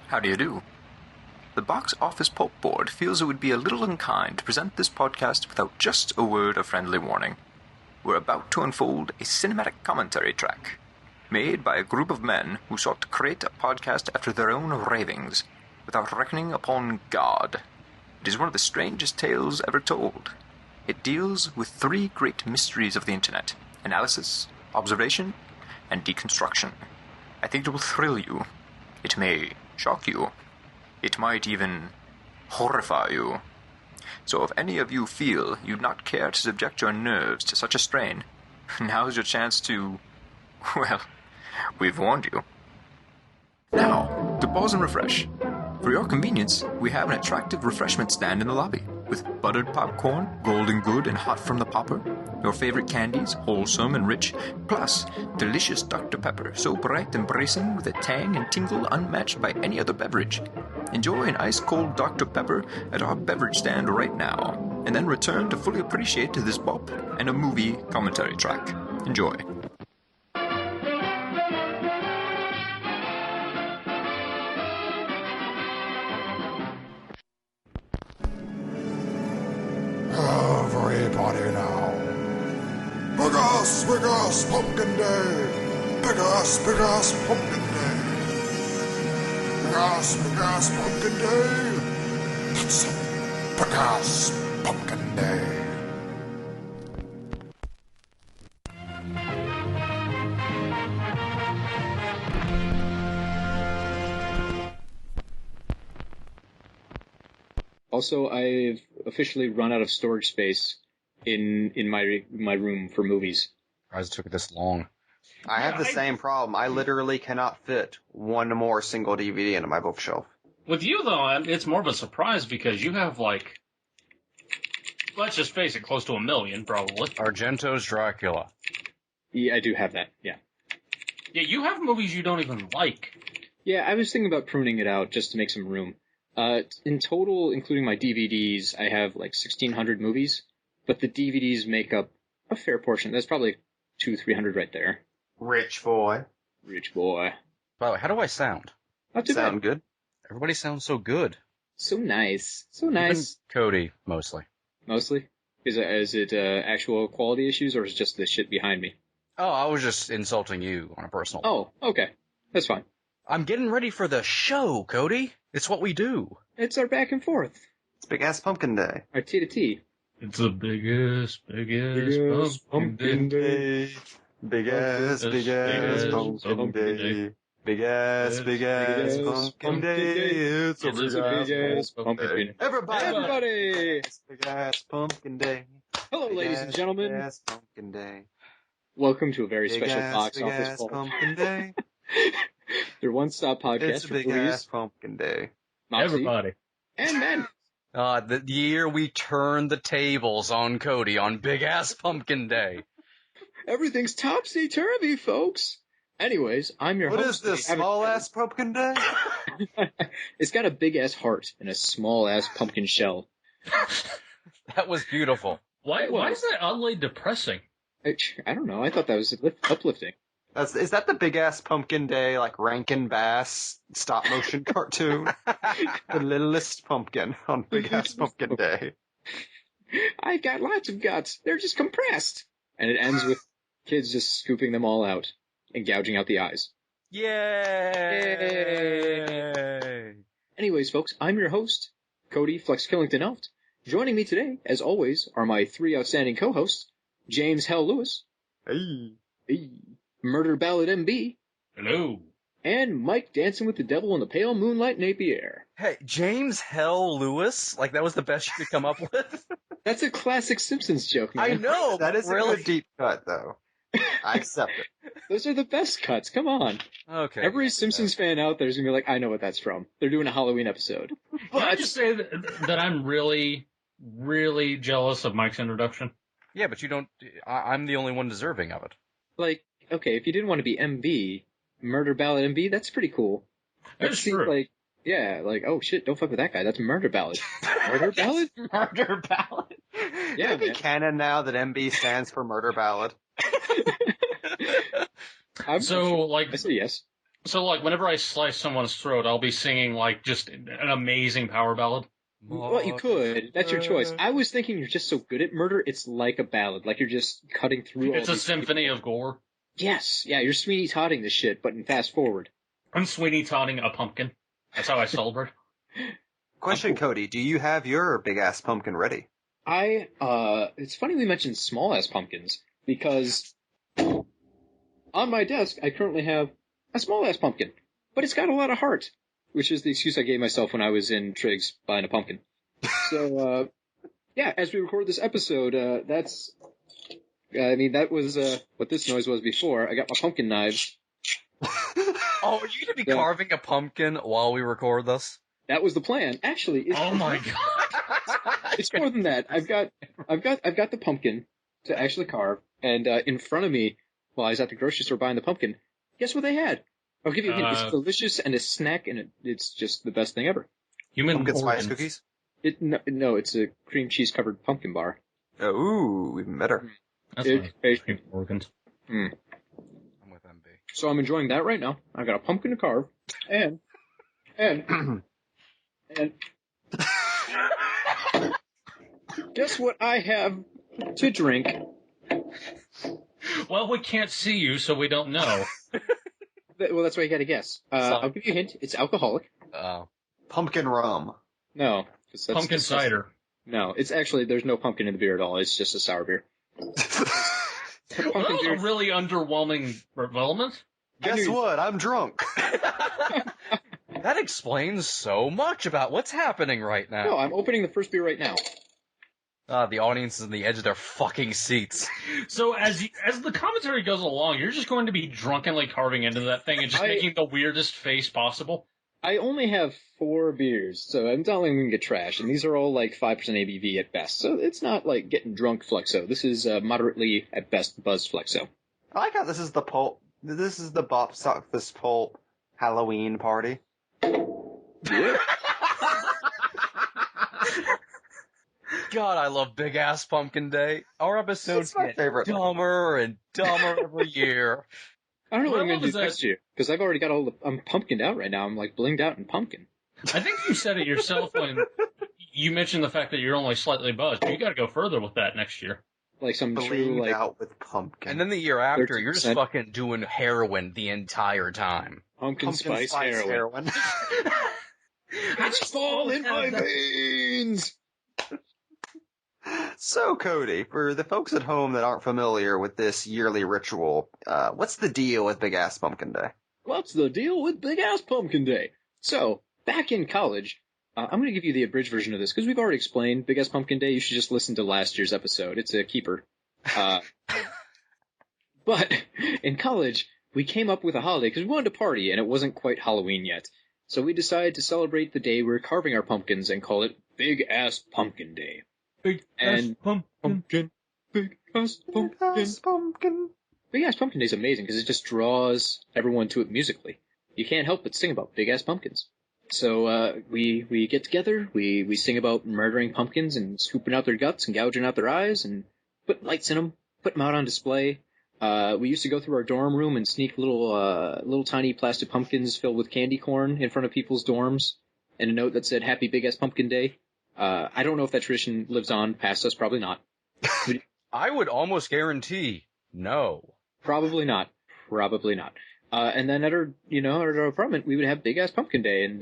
How do you do? The Box Office Pulp Board feels it would be a little unkind to present this podcast without just a word of friendly warning. We're about to unfold a cinematic commentary track, made by a group of men who sought to create a podcast after their own ravings, without reckoning upon God. It is one of the strangest tales ever told. It deals with three great mysteries of the internet: analysis, observation, and deconstruction. I think it will thrill you. It may shock you. It might even horrify you. So if any of you feel you'd not care to subject your nerves to such a strain, now's your chance to... well, we've warned you. Now, to pause and refresh. For your convenience, we have an attractive refreshment stand in the lobby, with buttered popcorn, golden good and hot from the popper, your favorite candies, wholesome and rich, plus delicious Dr. Pepper, so bright and bracing with a tang and tingle unmatched by any other beverage. Enjoy an ice-cold Dr. Pepper at our beverage stand right now, and then return to fully appreciate this bop and a movie commentary track. Enjoy. Everybody now. Big ass pumpkin day. Big ass pumpkin day. Big ass pumpkin day. That's a big ass pumpkin day. Also, I've officially run out of storage space in my room for movies. Why it took this long? I have the same problem. I literally cannot fit one more single DVD into my bookshelf. With you, though, it's more of a surprise because you have, like, let's just face it, close to 1 million, probably. Argento's Dracula. Yeah, I do have that, yeah. Yeah, you have movies you don't even like. Yeah, I was thinking about pruning it out just to make some room. In total, including my DVDs, I have like 1,600 movies, but the DVDs make up a fair portion. That's probably 200-300 right there. Rich boy. Rich boy. By the way, how do I sound? Not too Sound bad. good? Everybody sounds so good. So nice. So nice. Even Cody, mostly. Mostly? Is it actual quality issues, or is it just the shit behind me? Oh, I was just insulting you on a personal level. Oh, okay. That's fine. I'm getting ready for the show, Cody. It's what we do. It's our back and forth. It's Big Ass Pumpkin Day. Our T to T. It's the biggest pumpkin day. Big ass pumpkin day. Big ass pumpkin day. It's a big ass pumpkin day. Everybody! Big ass pumpkin day. Hello, ladies and gentlemen. Big ass pumpkin day. Welcome to a very special box Big office ass poll. pumpkin day. Their one-stop podcast It's a for big movies, ass pumpkin day. Moxie, Everybody. and men. The year we turned the tables on Cody on Big Ass Pumpkin Day. Everything's topsy-turvy, folks. Anyways, I'm your What host. is this, small ass pumpkin day? It's got a big-ass heart and a small-ass pumpkin shell. That was beautiful. Why is that oddly depressing? I don't know. I thought that was uplifting. Is that the Big Ass Pumpkin Day, like, Rankin Bass stop-motion cartoon? The littlest pumpkin on Big Ass Pumpkin Day. I've got lots of guts. They're just compressed. And it ends with kids just scooping them all out and gouging out the eyes. Yay! Anyways, folks, I'm your host, Cody Flex Killington Elft. Joining me today, as always, are my three outstanding co-hosts, James Hell Lewis. Hey. Murder Ballad MB. Hello. And Mike Dancing with the Devil in the Pale Moonlight Napier. Hey, James Hell Lewis? Like, that was the best you could come up with? That's a classic Simpsons joke, man. I know. That is really a good deep cut, though. I accept it. Those are the best cuts. Come on. Okay. Every Simpsons fan out there is going to be like, I know what that's from. They're doing a Halloween episode. Can I just say that I'm really, really jealous of Mike's introduction? Yeah, but you don't... I'm the only one deserving of it. Like, okay, if you didn't want to be MB, Murder Ballad MB, that's pretty cool. That's true. Like, yeah, like, oh shit, don't fuck with that guy. That's Murder Ballad. Murder Ballad? Murder Ballad. Yeah, Could it be man. canon now that MB stands for Murder Ballad? So, like, I say yes. So, like, whenever I slice someone's throat, I'll be singing, like, just an amazing power ballad. Well, you could. That's your choice. I was thinking you're just so good at murder, it's like a ballad. Like you're just cutting through all It's a these symphony people. of gore. Yes. Yeah, you're Sweeney Todding this shit, but in fast forward. I'm Sweeney Todding a pumpkin. That's how I celebrate. Question, Cody, do you have your big-ass pumpkin ready? It's funny we mentioned small-ass pumpkins, because on my desk, I currently have a small-ass pumpkin, but it's got a lot of heart, which is the excuse I gave myself when I was in Triggs buying a pumpkin. So, yeah, as we record this episode, that was, what this noise was before. I got my pumpkin knives. Oh, are you going to be Yeah. carving a pumpkin while we record this? That was the plan. Actually, Oh my god. it's more than that. I've got the pumpkin to actually carve, and in front of me, while I was at the grocery store buying the pumpkin, guess what they had? I'll give you a hint. It's delicious and a snack, and it's just the best thing ever. Human Pumpkin spice organs. cookies? No, it's a cream cheese covered pumpkin bar. Oh, ooh, even better. That's It's nice. basically- Human organs. I'm with MB. So I'm enjoying that right now. I got a pumpkin to carve, and guess what I have to drink? Well, we can't see you, so we don't know. Well, that's why you got to guess. I'll give you a hint. It's alcoholic. Oh. Pumpkin rum. No, 'cause that's Pumpkin disgusting. cider. No, it's actually there's no pumpkin in the beer at all. It's just a sour beer. Well, Pumpkin that was beer. a really underwhelming development. Guess what? I'm drunk. That explains so much about what's happening right now. No, I'm opening the first beer right now. The audience is on the edge of their fucking seats. So as the commentary goes along, you're just going to be drunkenly carving into that thing and just making the weirdest face possible. I only have 4 beers, so I'm not going to get trashed, and these are all like 5% ABV at best. So it's not like getting drunk flexo. This is moderately at best buzz flexo. I like how this is the pulp. This is the Bop Sock This Pulp Halloween party. God, I love Big Ass Pumpkin Day. Our episodes It's my get favorite. dumber and dumber every year. I don't know what I'm Well, going to do what was next year, because I've already got I'm pumpkined out right now. I'm like blinged out in pumpkin. I think you said it yourself when you mentioned the fact that you're only slightly buzzed. You got to go further with that next year. Like some true, Blinged like, out with pumpkin. And then the year after, you're just 30%. fucking doing heroin the entire time. pumpkin spice heroin. It's Fall in my veins! So, Cody, for the folks at home that aren't familiar with this yearly ritual, what's the deal with Big Ass Pumpkin Day? What's the deal with Big Ass Pumpkin Day? So, back in college, I'm going to give you the abridged version of this, because we've already explained Big Ass Pumpkin Day. You should just listen to last year's episode. It's a keeper. But in college, we came up with a holiday because we wanted to party, and it wasn't quite Halloween yet. So we decided to celebrate the day we're carving our pumpkins and call it Big Ass Pumpkin Day. Big And pumpkin, Big Ass Pumpkin. Pumpkin. Big Ass Pumpkin Day is amazing because it just draws everyone to it musically. You can't help but sing about big ass pumpkins. So we get together, we sing about murdering pumpkins and scooping out their guts and gouging out their eyes and putting lights in them, putting them out on display. We used to go through our dorm room and sneak little tiny plastic pumpkins filled with candy corn in front of people's dorms and a note that said Happy Big Ass Pumpkin Day. I don't know if that tradition lives on past us, probably not. I would almost guarantee no. Probably not. And then at our apartment, we would have Big Ass Pumpkin Day and,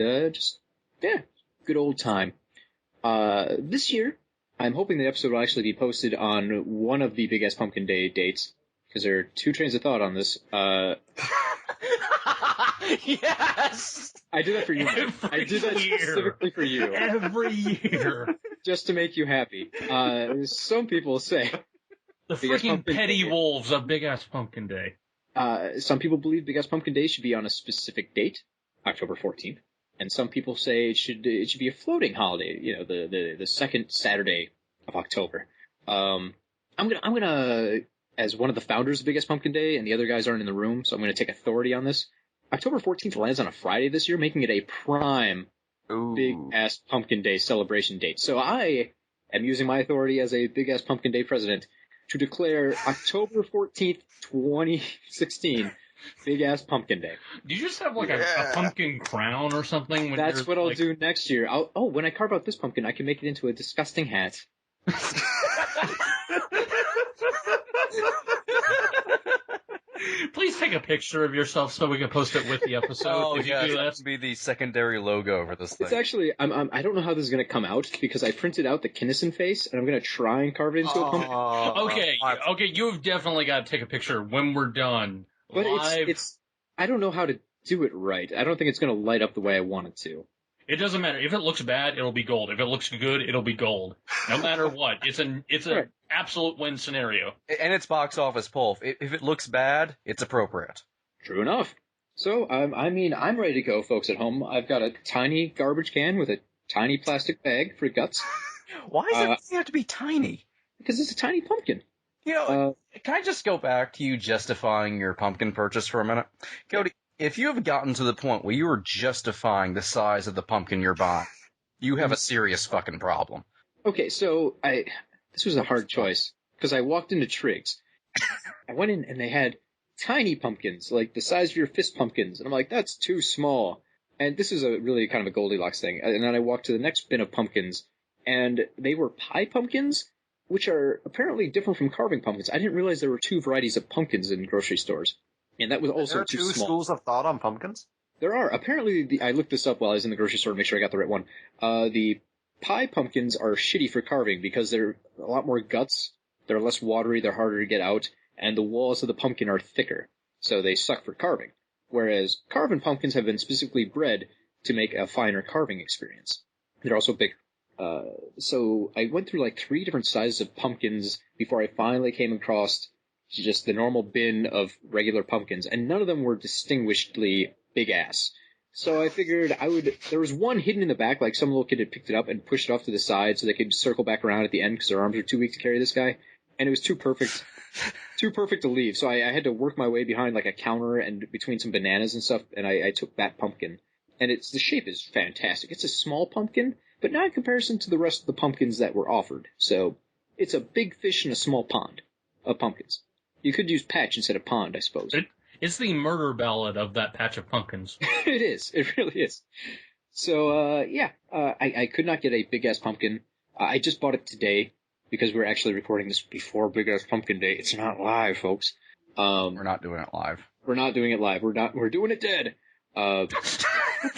good old time. This year, I'm hoping the episode will actually be posted on one of the Big Ass Pumpkin Day dates, because there are 2 trains of thought on this. Yes! I did that for you. I did that year. specifically for you, Every year. just to make you happy. Some people say, The Big Ass freaking Pumpkin petty Day. wolves of Big Ass Pumpkin Day. some people believe Big Ass Pumpkin Day should be on a specific date, October 14th. And some people say it should be a floating holiday, the second Saturday of October. I'm gonna, as one of the founders of Big Ass Pumpkin Day, and the other guys aren't in the room, so I'm gonna take authority on this. October 14th lands on a Friday this year, making it a prime Ooh. Big Ass Pumpkin Day celebration date. So I am using my authority as a Big Ass Pumpkin Day president to declare October 14th, 2016 Big ass pumpkin day. Do you just have like a pumpkin crown or something? When That's what I'll like... do next year. When I carve out this pumpkin, I can make it into a disgusting hat. Please take a picture of yourself so we can post it with the episode. Oh, if yeah, you do that would be the secondary logo for this thing. It's actually, I don't know how this is going to come out because I printed out the Kinnison face and I'm going to try and carve it into a pumpkin. Okay, you've definitely got to take a picture when we're done. But live. it's I don't know how to do it right. I don't think it's going to light up the way I want it to. It doesn't matter. If it looks bad, it'll be gold. If it looks good, it'll be gold. No matter what. It's an Right. absolute win scenario. And it's box office pulp. If it looks bad, it's appropriate. True enough. So, I'm ready to go, folks at home. I've got a tiny garbage can with a tiny plastic bag for guts. Why does it have to be tiny? Because it's a tiny pumpkin. You know, can I just go back to you justifying your pumpkin purchase for a minute? Cody, if you have gotten to the point where you are justifying the size of the pumpkin you're buying, you have a serious fucking problem. Okay, so this was a hard choice because I walked into Triggs. I went in and they had tiny pumpkins, like the size of your fist pumpkins. And I'm like, that's too small. And this is a really kind of a Goldilocks thing. And then I walked to the next bin of pumpkins and they were pie pumpkins, which are apparently different from carving pumpkins. I didn't realize there were two varieties of pumpkins in grocery stores. And that was also There are too two small. schools of thought on pumpkins? There are. Apparently, I looked this up while I was in the grocery store to make sure I got the right one. The pie pumpkins are shitty for carving because they're a lot more guts, they're less watery, they're harder to get out, and the walls of the pumpkin are thicker, so they suck for carving. Whereas carving pumpkins have been specifically bred to make a finer carving experience. They're also bigger. So I went through like 3 different sizes of pumpkins before I finally came across just the normal bin of regular pumpkins, and none of them were distinguishedly big ass. So I figured there was one hidden in the back, like some little kid had picked it up and pushed it off to the side so they could circle back around at the end because their arms were too weak to carry this guy. And it was too perfect to leave. So I had to work my way behind like a counter and between some bananas and stuff, and I took that pumpkin. And the shape is fantastic. It's a small pumpkin, but not in comparison to the rest of the pumpkins that were offered. So it's a big fish in a small pond of pumpkins. You could use patch instead of pond, I suppose. It's the murder ballad of that patch of pumpkins. It is. It really is. So, I could not get a big-ass pumpkin. I just bought it today because we're actually recording this before Big-Ass Pumpkin Day. It's not live, folks. We're not doing it live. We're not doing it live. We're doing it dead.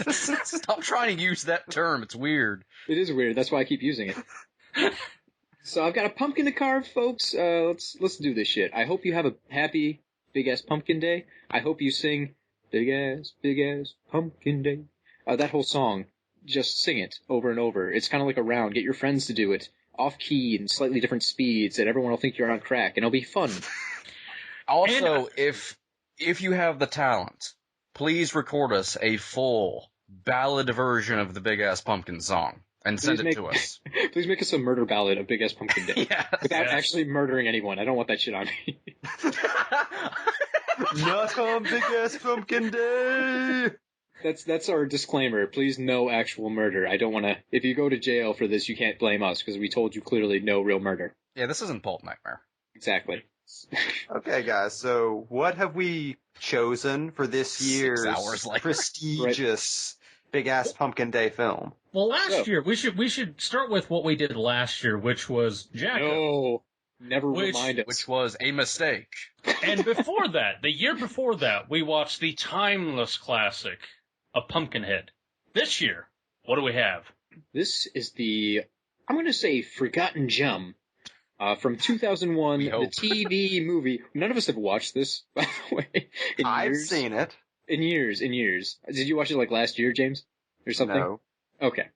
Stop trying to use that term. It's weird. It is weird. That's why I keep using it. So I've got a pumpkin to carve, folks. Let's do this shit. I hope you have a happy Big-Ass Pumpkin Day. I hope you sing Big Ass Pumpkin Day. That whole song. Just sing it over and over. It's kind of like a round. Get your friends to do it. Off key and slightly different speeds, and everyone will think you're on crack, and it'll be fun. Also, if you have the talent, please record us a full ballad version of the Big Ass Pumpkin song and send it to us. Please make us a murder ballad of Big Ass Pumpkin Day. Yes. Without actually murdering anyone. I don't want that shit on me. Not on Big Ass Pumpkin Day! That's our disclaimer. Please, no actual murder. I don't want to... If you go to jail for this, you can't blame us, because we told you clearly no real murder. Yeah, this isn't Pulp Nightmare. Exactly. Okay, guys, so what have we chosen for this year's 6 hours later. prestigious Big Ass Pumpkin Day film? Well, last year, we should start with what we did last year, which was Jacko. No. Never remind us. Which was a mistake. And before that, the year before that, we watched the timeless classic of Pumpkinhead. This year, what do we have? This is I'm going to say Forgotten Gem. From 2001, the TV movie. None of us have watched this, by the way. I've seen it. In years. Did you watch it like last year, James? Or something? No. Okay.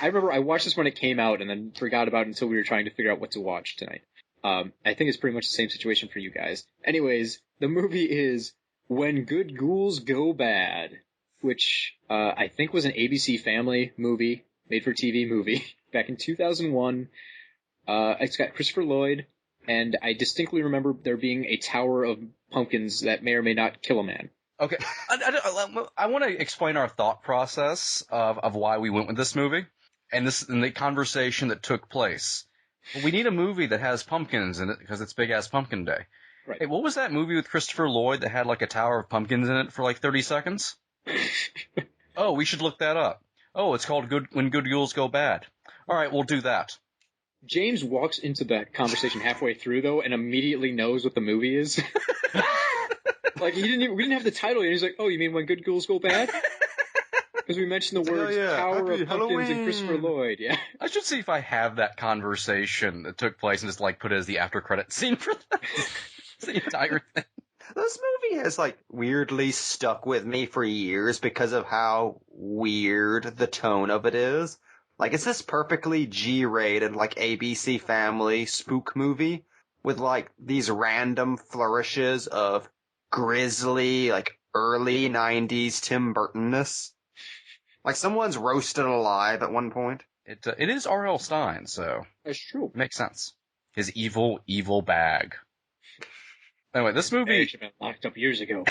I remember I watched this when it came out and then forgot about it until we were trying to figure out what to watch tonight. I think it's pretty much the same situation for you guys. Anyways, the movie is When Good Ghouls Go Bad, which I think was an ABC Family movie, made-for-TV movie, back in 2001. It's got Christopher Lloyd, and I distinctly remember there being a tower of pumpkins that may or may not kill a man. Okay, I want to explain our thought process of why we went with this movie, and the conversation that took place. We need a movie that has pumpkins in it because it's Big Ass Pumpkin Day. Right. Hey, what was that movie with Christopher Lloyd that had like a tower of pumpkins in it for like 30 seconds? Oh, we should look that up. Oh, it's called When Good Ghouls Go Bad. All right, we'll do that. James walks into that conversation halfway through, though, and immediately knows what the movie is. Like, we didn't have the title yet. He's like, oh, you mean When Good Ghouls Go Bad? Because we mentioned the words Tower of Pumpkins and Christopher Lloyd, yeah. I should see if I have that conversation that took place and just like put it as the after credit scene for the entire thing. This movie has, like, weirdly stuck with me for years because of how weird the tone of it is. Like, it's this perfectly G-rated, like, ABC Family spook movie with, like, these random flourishes of grisly, like, early 90s Tim Burton-ness. Like, someone's roasted alive at one point. It is R.L. Stine, so That's true. makes sense. His evil, evil bag. Anyway, this movie should have been locked up years ago.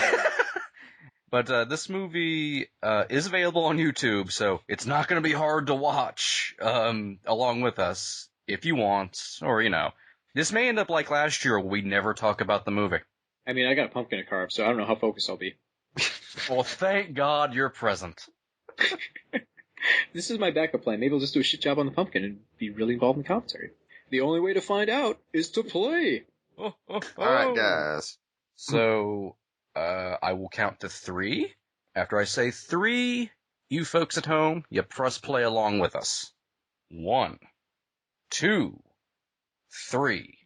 But this movie is available on YouTube, so it's not going to be hard to watch along with us if you want, or, you know. This may end up like last year where we never talk about the movie. I mean, I got a pumpkin to carve, so I don't know how focused I'll be. Well, thank God you're present. This is my backup plan. Maybe I'll just do a shit job on the pumpkin and be really involved in the commentary. The only way to find out is to play. Oh. Alright, guys. So, I will count to 3. After I say 3, you folks at home, you press play along with us. 1, 2, 3.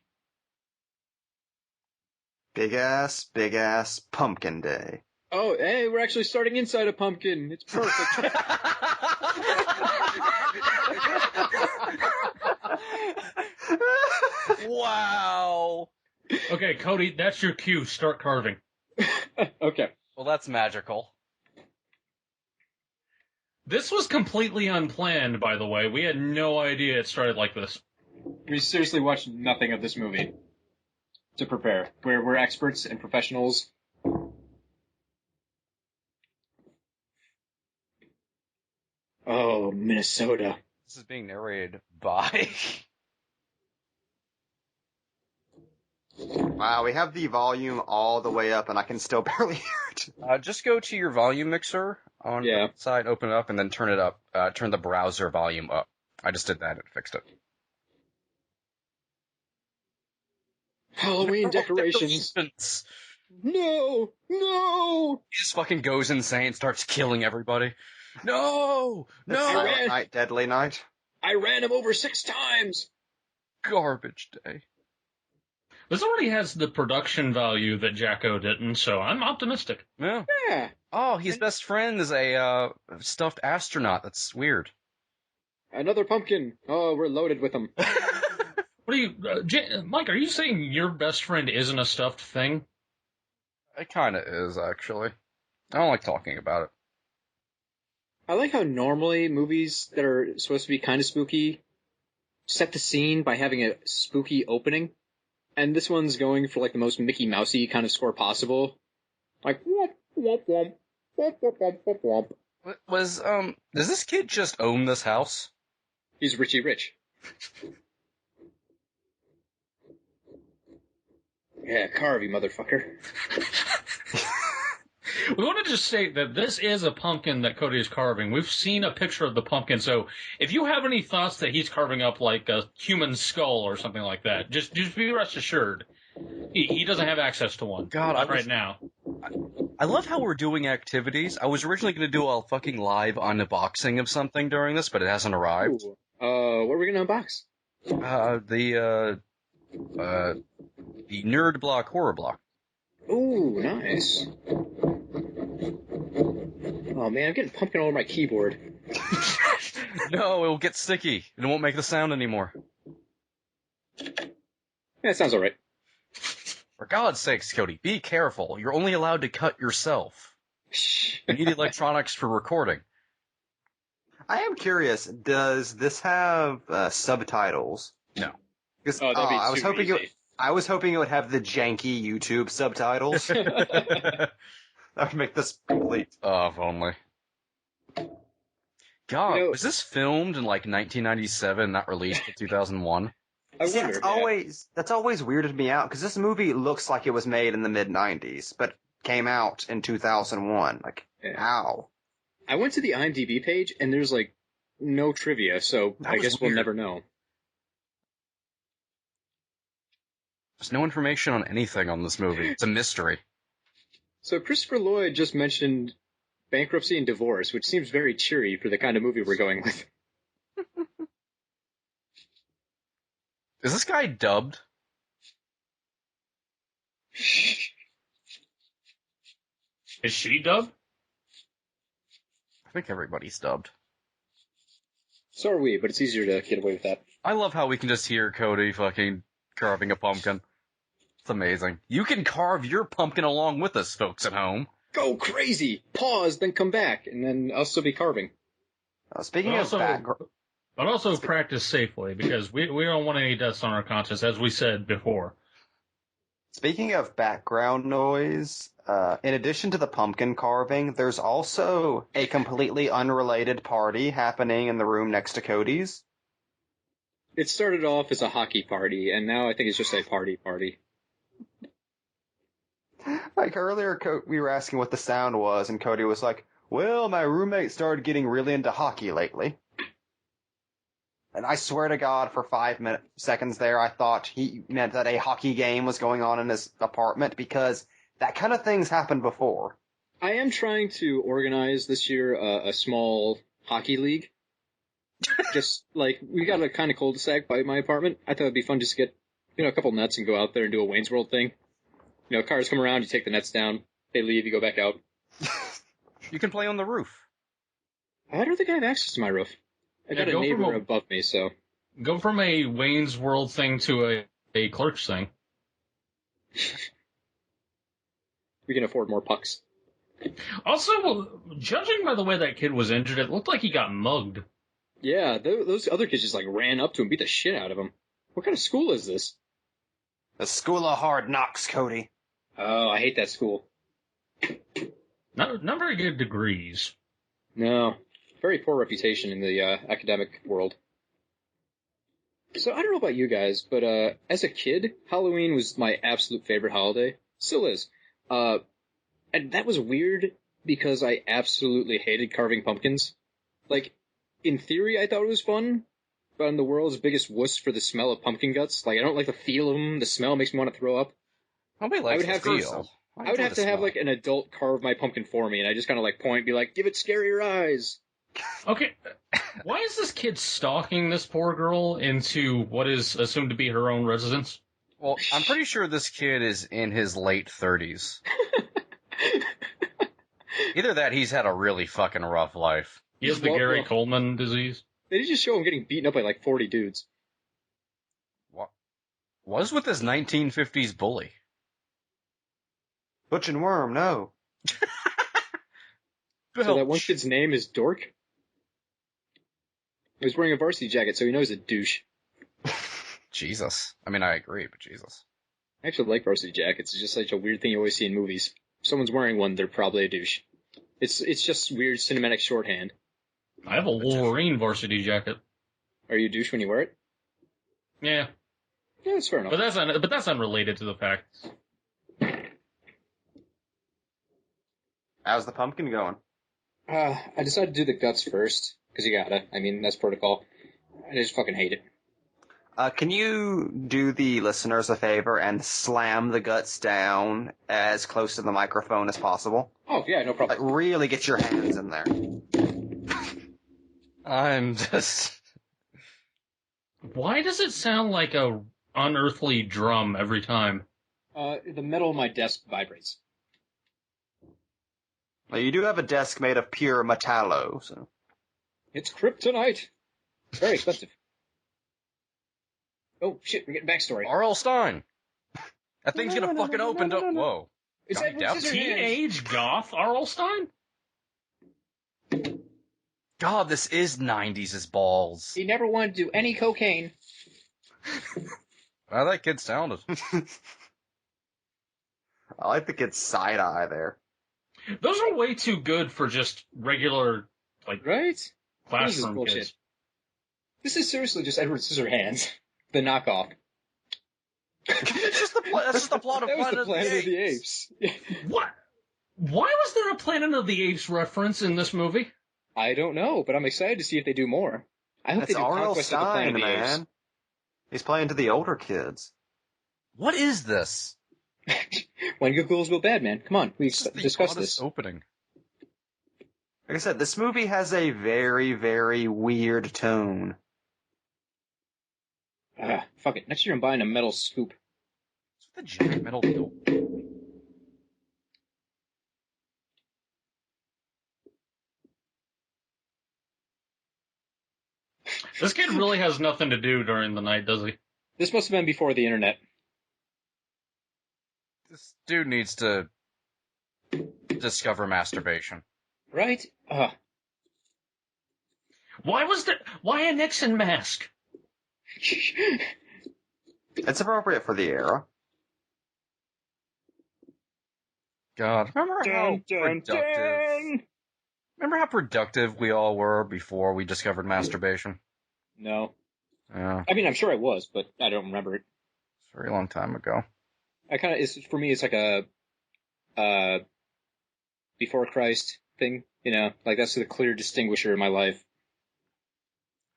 Big ass pumpkin day. Oh, hey, we're actually starting inside a pumpkin. It's perfect. Wow. Okay, Cody, that's your cue. Start carving. Okay. Well, that's magical. This was completely unplanned, by the way. We had no idea it started like this. We seriously watched nothing of this movie to prepare. We're experts and professionals. Oh, Minnesota. This is being narrated by... Wow, we have the volume all the way up and I can still barely hear it. just go to your volume mixer on the side, open it up, and then turn it up. Turn the browser volume up. I just did that and fixed it. Halloween decorations. No! No! He just fucking goes insane, starts killing everybody. No! No! Silent Night, Deadly Night. I ran him over 6 times! Garbage day. This already has the production value that Jacko didn't, so I'm optimistic. Yeah. Yeah. Oh, his best friend is a stuffed astronaut. That's weird. Another pumpkin. Oh, we're loaded with them. What are you, Mike, are you saying your best friend isn't a stuffed thing? It kind of is, actually. I don't like talking about it. I like how normally movies that are supposed to be kind of spooky set the scene by having a spooky opening. And this one's going for like the most Mickey Mousey kind of score possible. Like, womp, womp, womp, womp, womp, womp, womp, womp. Does this kid just own this house? He's Richie Rich. Yeah, carve, you motherfucker. We wanted to state that this is a pumpkin that Cody is carving. We've seen a picture of the pumpkin, so if you have any thoughts that he's carving up like a human skull or something like that, just be rest assured. He doesn't have access to one. God, right now. I love how we're doing activities. I was originally going to do a fucking live unboxing of something during this, but it hasn't arrived. Ooh. What are we going to unbox? The Nerd Block Horror Block. Ooh, nice. Oh man, I'm getting pumpkin all over my keyboard. No, it will get sticky. It won't make the sound anymore. Yeah, that sounds alright. For God's sakes, Cody, be careful. You're only allowed to cut yourself. You need electronics for recording. I am curious, does this have subtitles? No. Because I was hoping it would have the janky YouTube subtitles. That would make this complete. Oh, if only. God, was this filmed in like 1997, not released in 2001? I See, wonder. that's always weirded me out, because this movie looks like it was made in the mid-90s, but came out in 2001. Like, Yeah. how? I went to the IMDb page, and there's, like, no trivia, so I guess we'll never know. There's no information on anything on this movie. It's a mystery. So Christopher Lloyd just mentioned bankruptcy and divorce, which seems very cheery for the kind of movie we're going with. Is this guy dubbed? Is she dubbed? I think everybody's dubbed. So are we, but it's easier to get away with that. I love how we can just hear Cody fucking carving a pumpkin. It's amazing. You can carve your pumpkin along with us, folks at home. Go crazy! Pause, then come back, and then I'll still be carving. Speaking of background... But also practice safely, because we don't want any deaths on our conscience, as we said before. Speaking of background noise, in addition to the pumpkin carving, there's also a completely unrelated party happening in the room next to Cody's. It started off as a hockey party, and now I think it's just a party. Like earlier, we were asking what the sound was, and Cody was like, well, my roommate started getting really into hockey lately. And I swear to God, for 5 seconds there, I thought he meant that a hockey game was going on in his apartment, because that kind of thing's happened before. I am trying to organize this year a small hockey league. Just, like, we got a kind of cul-de-sac by my apartment. I thought it'd be fun just to get, a couple nets and go out there and do a Wayne's World thing. Cars come around, you take the nets down, they leave, you go back out. You can play on the roof. I don't think I have access to my roof. I got a neighbor above me, so... Go from a Wayne's World thing to a Clerks thing. We can afford more pucks. Also, judging by the way that kid was injured, it looked like he got mugged. Yeah, those other kids just, ran up to him and beat the shit out of him. What kind of school is this? The School of Hard Knocks, Cody. Oh, I hate that school. Not very good degrees. No. Very poor reputation in the academic world. So, I don't know about you guys, but as a kid, Halloween was my absolute favorite holiday. Still is. And that was weird because I absolutely hated carving pumpkins. Like, in theory, I thought it was fun, but I'm the world's biggest wuss for the smell of pumpkin guts. Like, I don't like the feel of them. The smell makes me want to throw up. Nobody likes the feel. I would have to have, an adult carve my pumpkin for me, and I just kind of, point and be like, give it scarier eyes. Okay, why is this kid stalking this poor girl into what is assumed to be her own residence? Well, I'm pretty sure this kid is in his late 30s. Either that, he's had a really fucking rough life. He has the Gary Coleman disease. They did just show him getting beaten up by 40 dudes. What is with this 1950s bully? Butch and Worm, no. So that one kid's name is Dork? He's wearing a varsity jacket, so he knows a douche. Jesus. I mean, I agree, but Jesus. I actually like varsity jackets. It's just such a weird thing you always see in movies. If someone's wearing one, they're probably a douche. It's just weird cinematic shorthand. I have a Wolverine varsity jacket. Are you a douche when you wear it? Yeah. Yeah, that's fair enough. But that's unrelated to the fact. How's the pumpkin going? I decided to do the guts first, because you gotta. I mean, that's protocol. I just fucking hate it. Can you do the listeners a favor and slam the guts down as close to the microphone as possible? Oh, yeah, no problem. Like, really get your hands in there. I'm just... Why does it sound like a unearthly drum every time? The metal of my desk vibrates. Well, you do have a desk made of pure metallo, so... It's kryptonite. Very expensive. Oh, shit, we're getting backstory. R.L. Stein. That thing's gonna fucking open. Whoa. It's Got me down. Teenage goth R.L. Stein? God, this is 90s as balls. He never wanted to do any cocaine. How that kid sounded. I like the kid's side-eye there. Those are way too good for just regular, right? classroom kids. This is seriously just Edward Scissorhands. The knockoff. That's just the plot of That was Planet the Planet of the Apes. What? Why was there a Planet of the Apes reference in this movie? I don't know, but I'm excited to see if they do more. I hope That's they do R.L. Conquest of the Planet Stein, of the Apes. man. He's playing to the older kids. What is this? When Good Ghouls Go Bad, man. Come on, we This is the discuss oddest this. opening. Like I said, this movie has a very, very weird tone. Fuck it. Next year I'm buying a metal scoop. What's with the giant metal door? This kid really has nothing to do during the night, does he? This must have been before the internet. This dude needs to discover masturbation. Right? Why a Nixon mask? It's appropriate for the era. God, remember how productive we all were before we discovered masturbation? No. Yeah, I mean, I'm sure I was, but I don't remember it. it's a very long time ago. For me, it's like a, before Christ thing, you know, like that's the clear distinguisher in my life.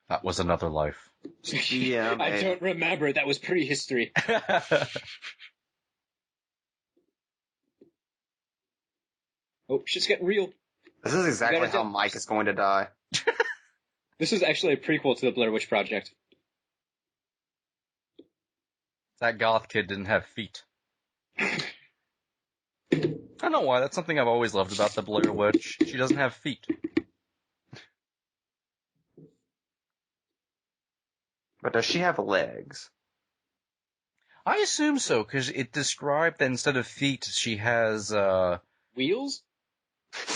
That was another life. Yeah, I man. don't remember. That was prehistory. Oh, shit's getting real. This is exactly gotta how do- Mike is going to die. This is actually a prequel to the Blair Witch Project. That goth kid didn't have feet. I don't know why, that's something I've always loved about the Blair Witch. She doesn't have feet. But does she have legs? I assume so, because it described that instead of feet, she has, Wheels?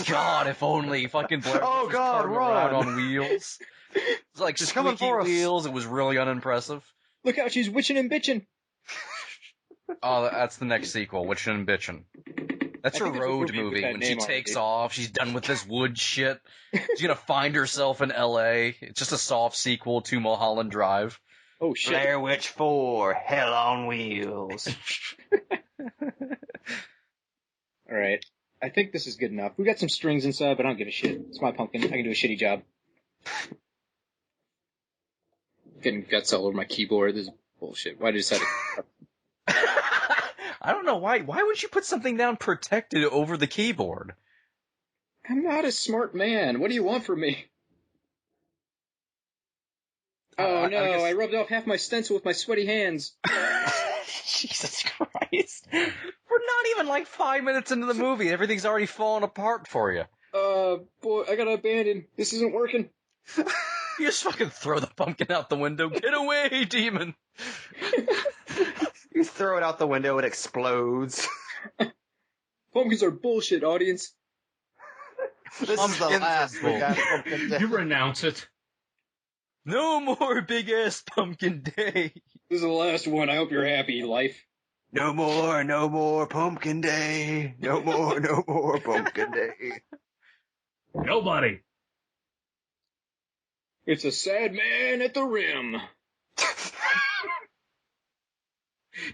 God, if only fucking Blair Witch Oh, was God, carting around run. on wheels. It's like She's coming squeaky for us. wheels, it was really unimpressive. Look out, she's witching and bitching. Oh, that's the next sequel, Witchin' and Bitchin'. That's I her think there's a road movie with movie. that When she name takes already. off, she's done with this wood shit. She's gonna find herself in L.A. It's just a soft sequel to Mulholland Drive. Oh, shit. Blair Witch 4, Hell on Wheels. Alright. I think this is good enough. We got some strings inside, but I don't give a shit. It's my pumpkin. I can do a shitty job. Getting guts all over my keyboard. This is bullshit. Why did I decide to... I don't know why. Why would you put something down protected over the keyboard? I'm not a smart man. What do you want from me? Oh, no. guess- I rubbed off half my stencil with my sweaty hands. Jesus Christ. We're not even like 5 minutes into the movie. Everything's already fallen apart for you. Boy, I gotta abandon. This isn't working. You just fucking throw the pumpkin out the window. Get away, demon! You throw it out the window, it explodes. Pumpkins are bullshit, audience. This is the Pumpkins last are we got Pumpkin Day. You renounce it. No more big ass pumpkin day. This is the last one. I hope you're happy, life. No more Pumpkin Day. No more Pumpkin Day. Nobody. It's a sad man at the rim.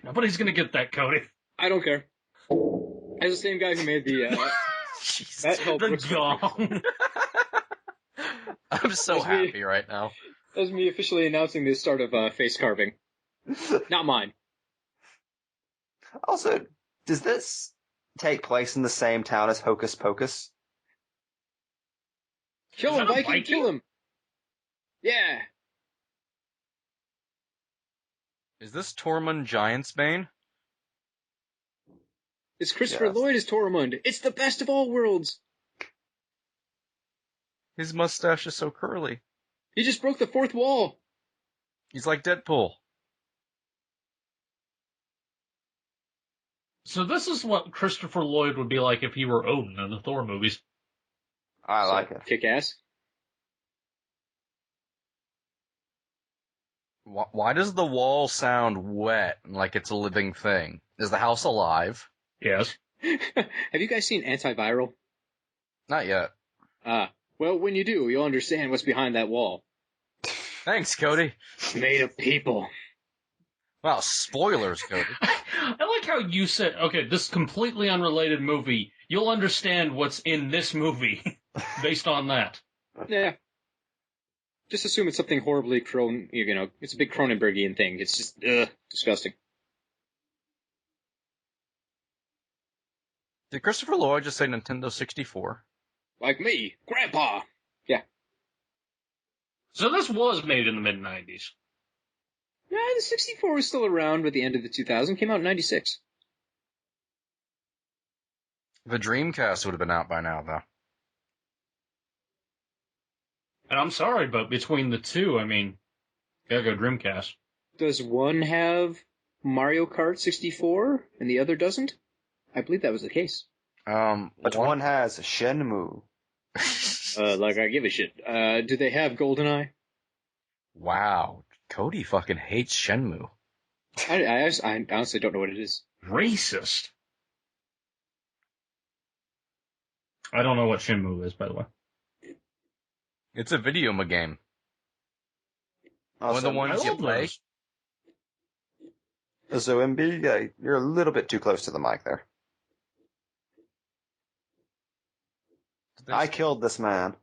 Nobody's gonna get that, Cody. I don't care. As the same guy who made the, Jesus. that helped. The gong. I'm so That's me. happy right now. That's me officially announcing the start of face carving. Not mine. Also, does this take place in the same town as Hocus Pocus? Kill Is him, that a Viking! Viking? Kill him! Yeah! Is this Tormund Giantsbane? It's Christopher Yes. Lloyd as Tormund. It's the best of all worlds. His mustache is so curly. He just broke the fourth wall. He's like Deadpool. So this is what Christopher Lloyd would be like if he were Odin in the Thor movies. I like it. Kick ass. Why does the wall sound wet, like it's a living thing? Is the house alive? Yes. Have you guys seen Antiviral? Not yet. Well, when you do, you'll understand what's behind that wall. Thanks, Cody. Made of people. Wow, spoilers, Cody. I like how you said, okay, this completely unrelated movie, you'll understand what's in this movie based on that. Yeah. Just assume it's something horribly it's a big Cronenbergian thing. It's just, disgusting. Did Christopher Lloyd just say Nintendo 64? Like me, Grandpa! Yeah. So this was made in the mid-90s. Yeah, the 64 was still around at the end of the 2000s. Came out in 96. The Dreamcast would have been out by now, though. And I'm sorry, but between the two, I mean, gotta go Dreamcast. Does one have Mario Kart 64 and the other doesn't? I believe that was the case. But one has Shenmue. Like I give a shit. Do they have GoldenEye? Wow. Cody fucking hates Shenmue. I honestly don't know what it is. Racist. I don't know what Shenmue is, by the way. It's a video game. One of the Also, ones you play. so MB, yeah, you're a little bit too close to the mic there. I killed this man.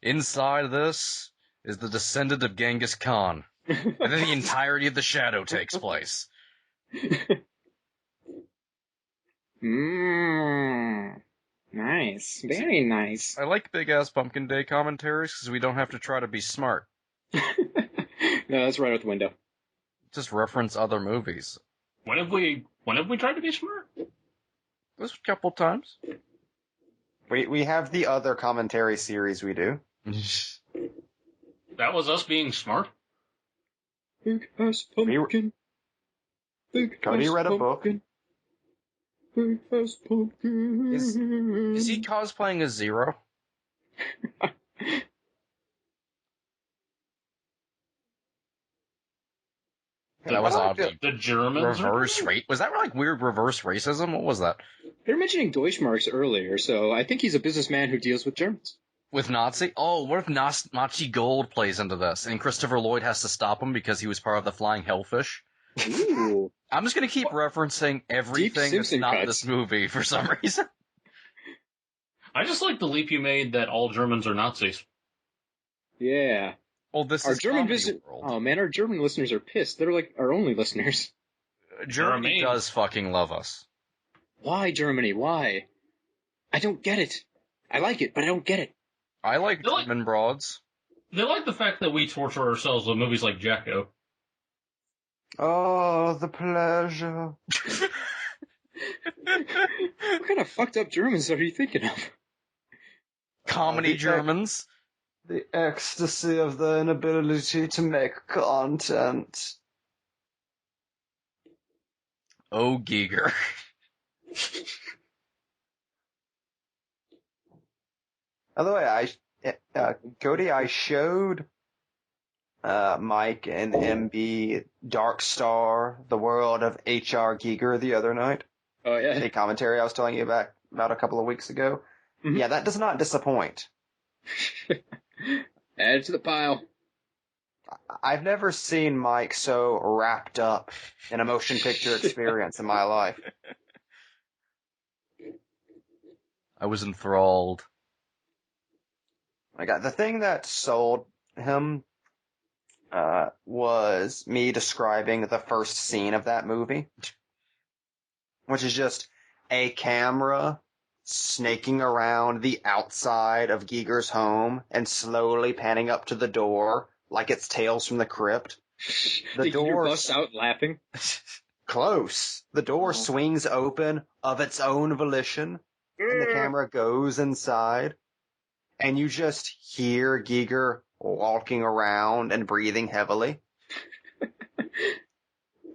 Inside this is the descendant of Genghis Khan. And then the entirety of the shadow takes place. Nice. Very nice. I like Big Ass Pumpkin Day commentaries because we don't have to try to be smart. No, that's right out the window. Just reference other movies. When have we tried to be smart? Just a couple times. We have the other commentary series we do. That was us being smart? Big ass pumpkin. Cody read a book. Big ass pumpkin. Is he cosplaying as Zero? That was oddly The Germans reverse rate. Was that like weird reverse racism? What was that? They were mentioning Deutschmarks earlier, so I think he's a businessman who deals with Germans. With Nazi? Oh, what if Nazi Gold plays into this and Christopher Lloyd has to stop him because he was part of the Flying Hellfish? Ooh. I'm just going to keep referencing everything that's not cuts. this movie for some reason. I just like the leap you made that all Germans are Nazis. Yeah. Well, this Our is German Comedy World. Oh man, our German listeners are pissed. They're like our only listeners. Germany Germany. does fucking love us. Why Germany? Why? I don't get it. I like it, but I don't get it. I like Really? German broads. They like the fact that we torture ourselves with movies like Jacko. Oh, the pleasure. What kind of fucked up Germans are you thinking of? Comedy Germans. The ecstasy of the inability to make content. Oh, Giger. By the way, Cody, I showed Mike and MB Dark Star, the world of H.R. Giger the other night. Oh yeah. The commentary I was telling you about a couple of weeks ago. Mhm. Yeah, that does not disappoint. Add it to the pile. I've never seen Mike so wrapped up in a motion picture experience in my life. I was enthralled. The thing that sold him was me describing the first scene of that movie, which is just a camera snaking around the outside of Giger's home and slowly panning up to the door like it's Tales from the Crypt. The door busts out laughing. Close. The door swings open of its own volition, and the camera goes inside, and you just hear Giger walking around and breathing heavily.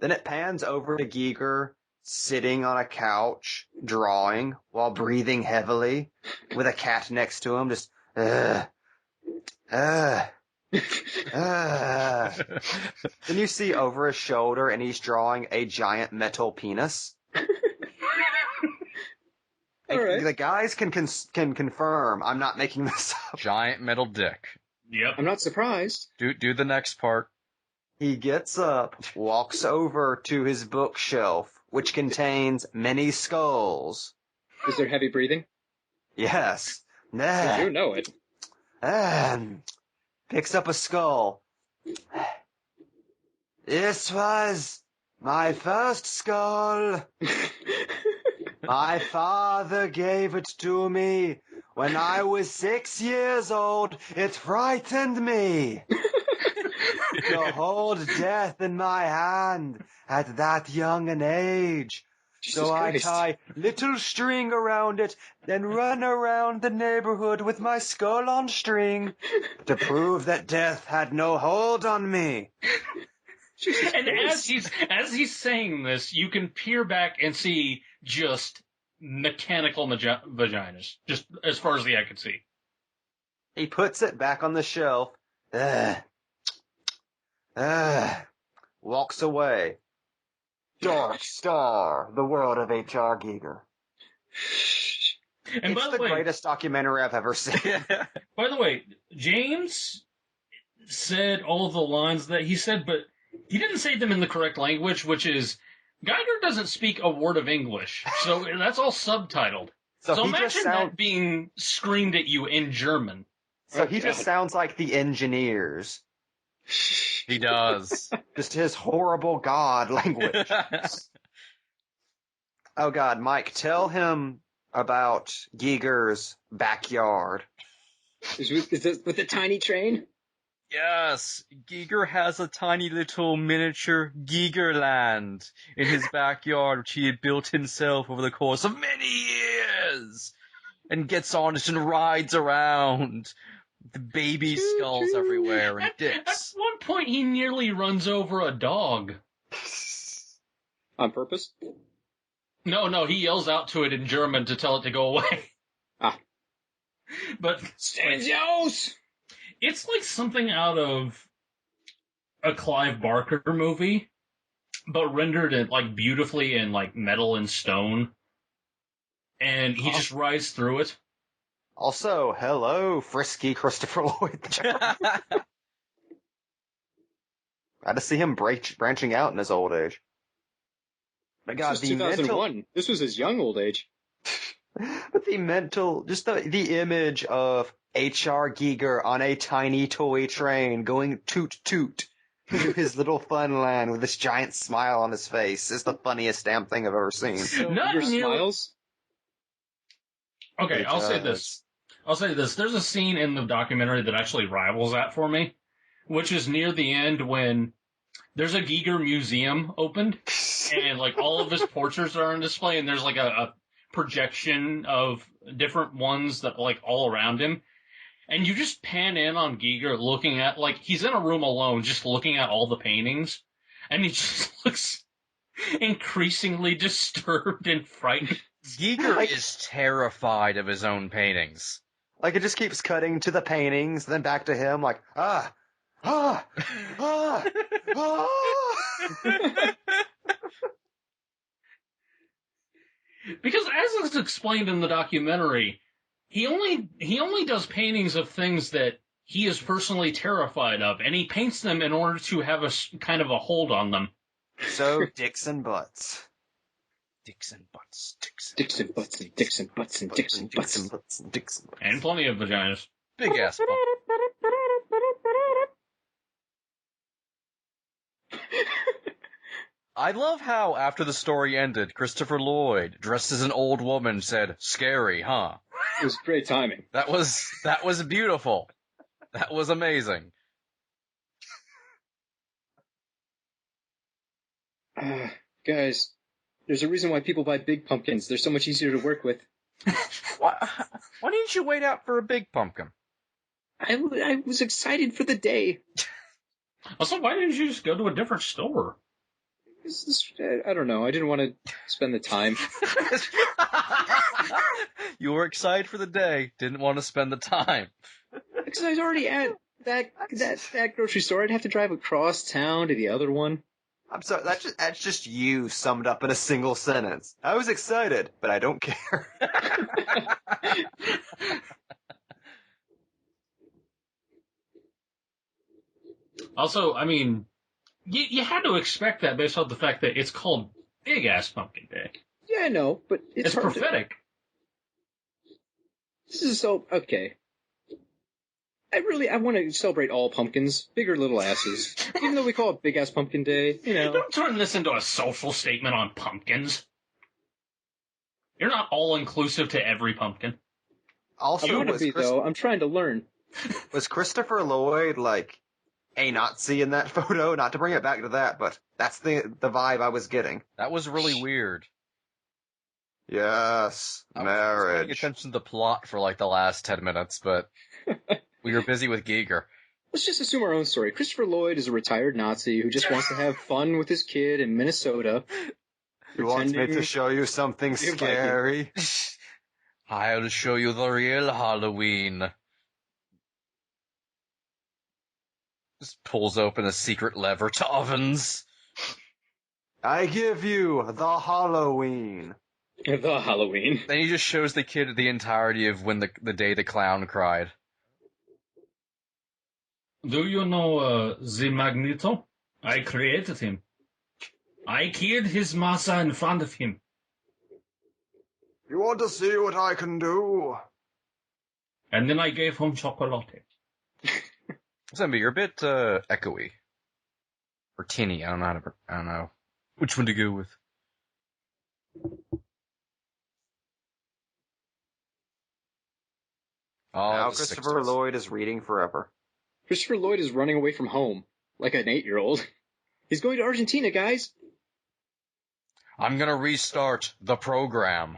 Then it pans over to Giger sitting on a couch, drawing, while breathing heavily, with a cat next to him, just, Then you see over his shoulder, and he's drawing a giant metal penis. All right. The guys can confirm I'm not making this up. Giant metal dick. Yep. I'm not surprised. Do the next part. He gets up, walks over to his bookshelf, which contains many skulls. Is there heavy breathing? Yes. I do know it. Picks up a skull. This was my first skull. My father gave it to me when I was 6 years old. It frightened me. To hold death in my hand at that young an age. Jesus So Christ. I tie little string around it, then run around the neighborhood with my skull on string to prove that death had no hold on me. And as he's saying this, you can peer back and see just mechanical vaginas, just as far as the eye can see. He puts it back on the shelf. Walks away. Dark Star, the world of H.R. Giger. And It's the greatest documentary I've ever seen. by the way, James said all the lines that he said, but he didn't say them in the correct language, which is, Geiger doesn't speak a word of English, so that's all subtitled. So imagine that being screamed at you in German. So he just sounds like the engineers. He does. Just his horrible god language. Oh god, Mike, tell him about Giger's backyard. Is this with the tiny train? Yes, Giger has a tiny little miniature Gigerland in his backyard, which he had built himself over the course of many years, and gets on it and rides around. The baby skulls everywhere and dicks. At one point, he nearly runs over a dog. On purpose? No, he yells out to it in German to tell it to go away. Ah. But it's like something out of a Clive Barker movie, but rendered it like beautifully in like metal and stone. And he just rides through it. Also, hello, frisky Christopher Lloyd. Glad to see him branching out in his old age. But God, this was 2001. This was his young old age. But just the image of H.R. Giger on a tiny toy train going toot toot to his little fun land with this giant smile on his face is the funniest damn thing I've ever seen. So Not your nearly- smiles? Okay, I'll say this. There's a scene in the documentary that actually rivals that for me, which is near the end when there's a Giger museum opened, and like all of his portraits are on display, and there's like a projection of different ones that like all around him. And you just pan in on Giger looking at, like, he's in a room alone just looking at all the paintings, and he just looks increasingly disturbed and frightened. Giger is terrified of his own paintings. Like, it just keeps cutting to the paintings, then back to him, like, ah. Because as is explained in the documentary, he only does paintings of things that he is personally terrified of, and he paints them in order to have a kind of a hold on them. So, dicks and butts. Dixon butts, Dixon butts and Dixon butts and Dixon butts. And plenty of vaginas. Big ass bump. I love how, after the story ended, Christopher Lloyd, dressed as an old woman, said, "Scary, huh?" It was great timing. That was beautiful. That was amazing. Guys, there's a reason why people buy big pumpkins. They're so much easier to work with. Why didn't you wait out for a big pumpkin? I was excited for the day. Also, why didn't you just go to a different store? I don't know. I didn't want to spend the time. You were excited for the day, didn't want to spend the time. Because I was already at that grocery store. I'd have to drive across town to the other one. I'm sorry, that's just you summed up in a single sentence. I was excited, but I don't care. Also, I mean, You had to expect that based on the fact that it's called Big Ass Pumpkin Day. Yeah, I know, but it's hard prophetic. This is so okay. I want to celebrate all pumpkins, big or little asses. Even though we call it Big Ass Pumpkin Day, you know. Don't turn this into a social statement on pumpkins. You're not all-inclusive to every pumpkin. Also, I want to be, though. I'm trying to learn. Was Christopher Lloyd, like, a Nazi in that photo? Not to bring it back to that, but that's the vibe I was getting. That was really weird. Yes, I was marriage. paying attention to the plot for like the last 10 minutes, but we were busy with Giger. Let's just assume our own story. Christopher Lloyd is a retired Nazi who just wants to have fun with his kid in Minnesota. He wants me to show you something scary. I'll show you the real Halloween. Just pulls open a secret lever to ovens. I give you the Halloween. The Halloween. Then he just shows the kid the entirety of when the day the clown cried. Do you know the Magneto? I created him. I killed his massa in front of him. You want to see what I can do? And then I gave him chocolate. Zombie, you're a bit echoey. Or tinny, I don't know which one to go with. Oh, now Christopher Lloyd is reading forever. Christopher Lloyd is running away from home, like an 8-year-old. He's going to Argentina, guys. I'm gonna restart the program.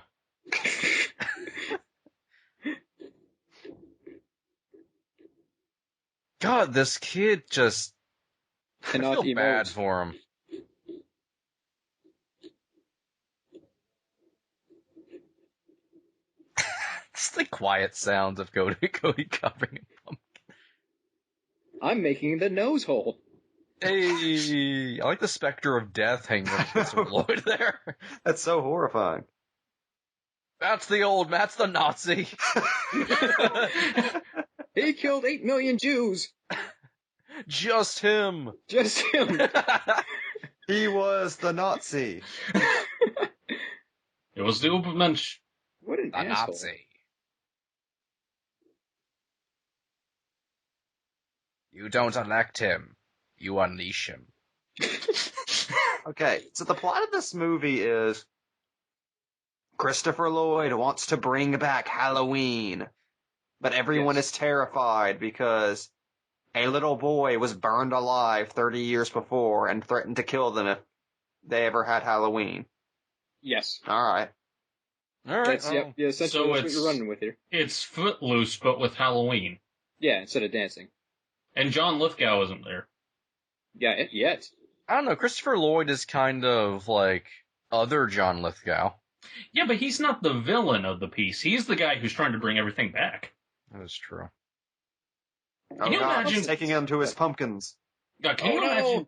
God, this kid just... I feel bad for him. It's the quiet sounds of Cody covering a pumpkin. I'm making the nose hole. Hey, I like the specter of death hanging over Christopher Lloyd there. That's so horrifying. That's the Nazi. He killed 8 million Jews. Just him. Just him. He was the Nazi. It was the Ubermensch. What an asshole. Nazi. You don't elect him. You unleash him. Okay, so the plot of this movie is Christopher Lloyd wants to bring back Halloween, but everyone is terrified because a little boy was burned alive 30 years before and threatened to kill them if they ever had Halloween. Yes. All right. Essentially that's what you're running with here. It's Footloose, but with Halloween. Yeah, instead of dancing. And John Lithgow isn't there. Yeah, yet. I don't know, Christopher Lloyd is kind of like other John Lithgow. Yeah, but he's not the villain of the piece. He's the guy who's trying to bring everything back. That is true. Can you imagine taking him to his pumpkins? Can you imagine?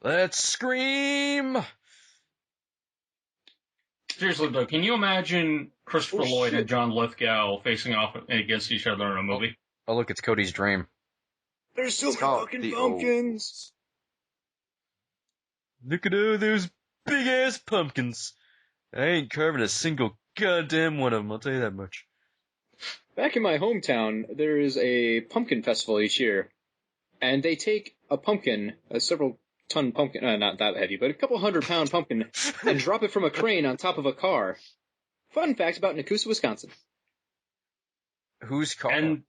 Let's scream! Seriously though, can you imagine Christopher Lloyd and John Lithgow facing off against each other in a movie? Oh look, it's Cody's dream. There's so many fucking pumpkins. Look at all those big ass pumpkins. I ain't carving a single goddamn one of them, I'll tell you that much. Back in my hometown, there is a pumpkin festival each year. And they take a pumpkin, a several-ton pumpkin, not that heavy, but a couple 100-pound pumpkin, and drop it from a crane on top of a car. Fun fact about Nakusa, Wisconsin. Whose car? And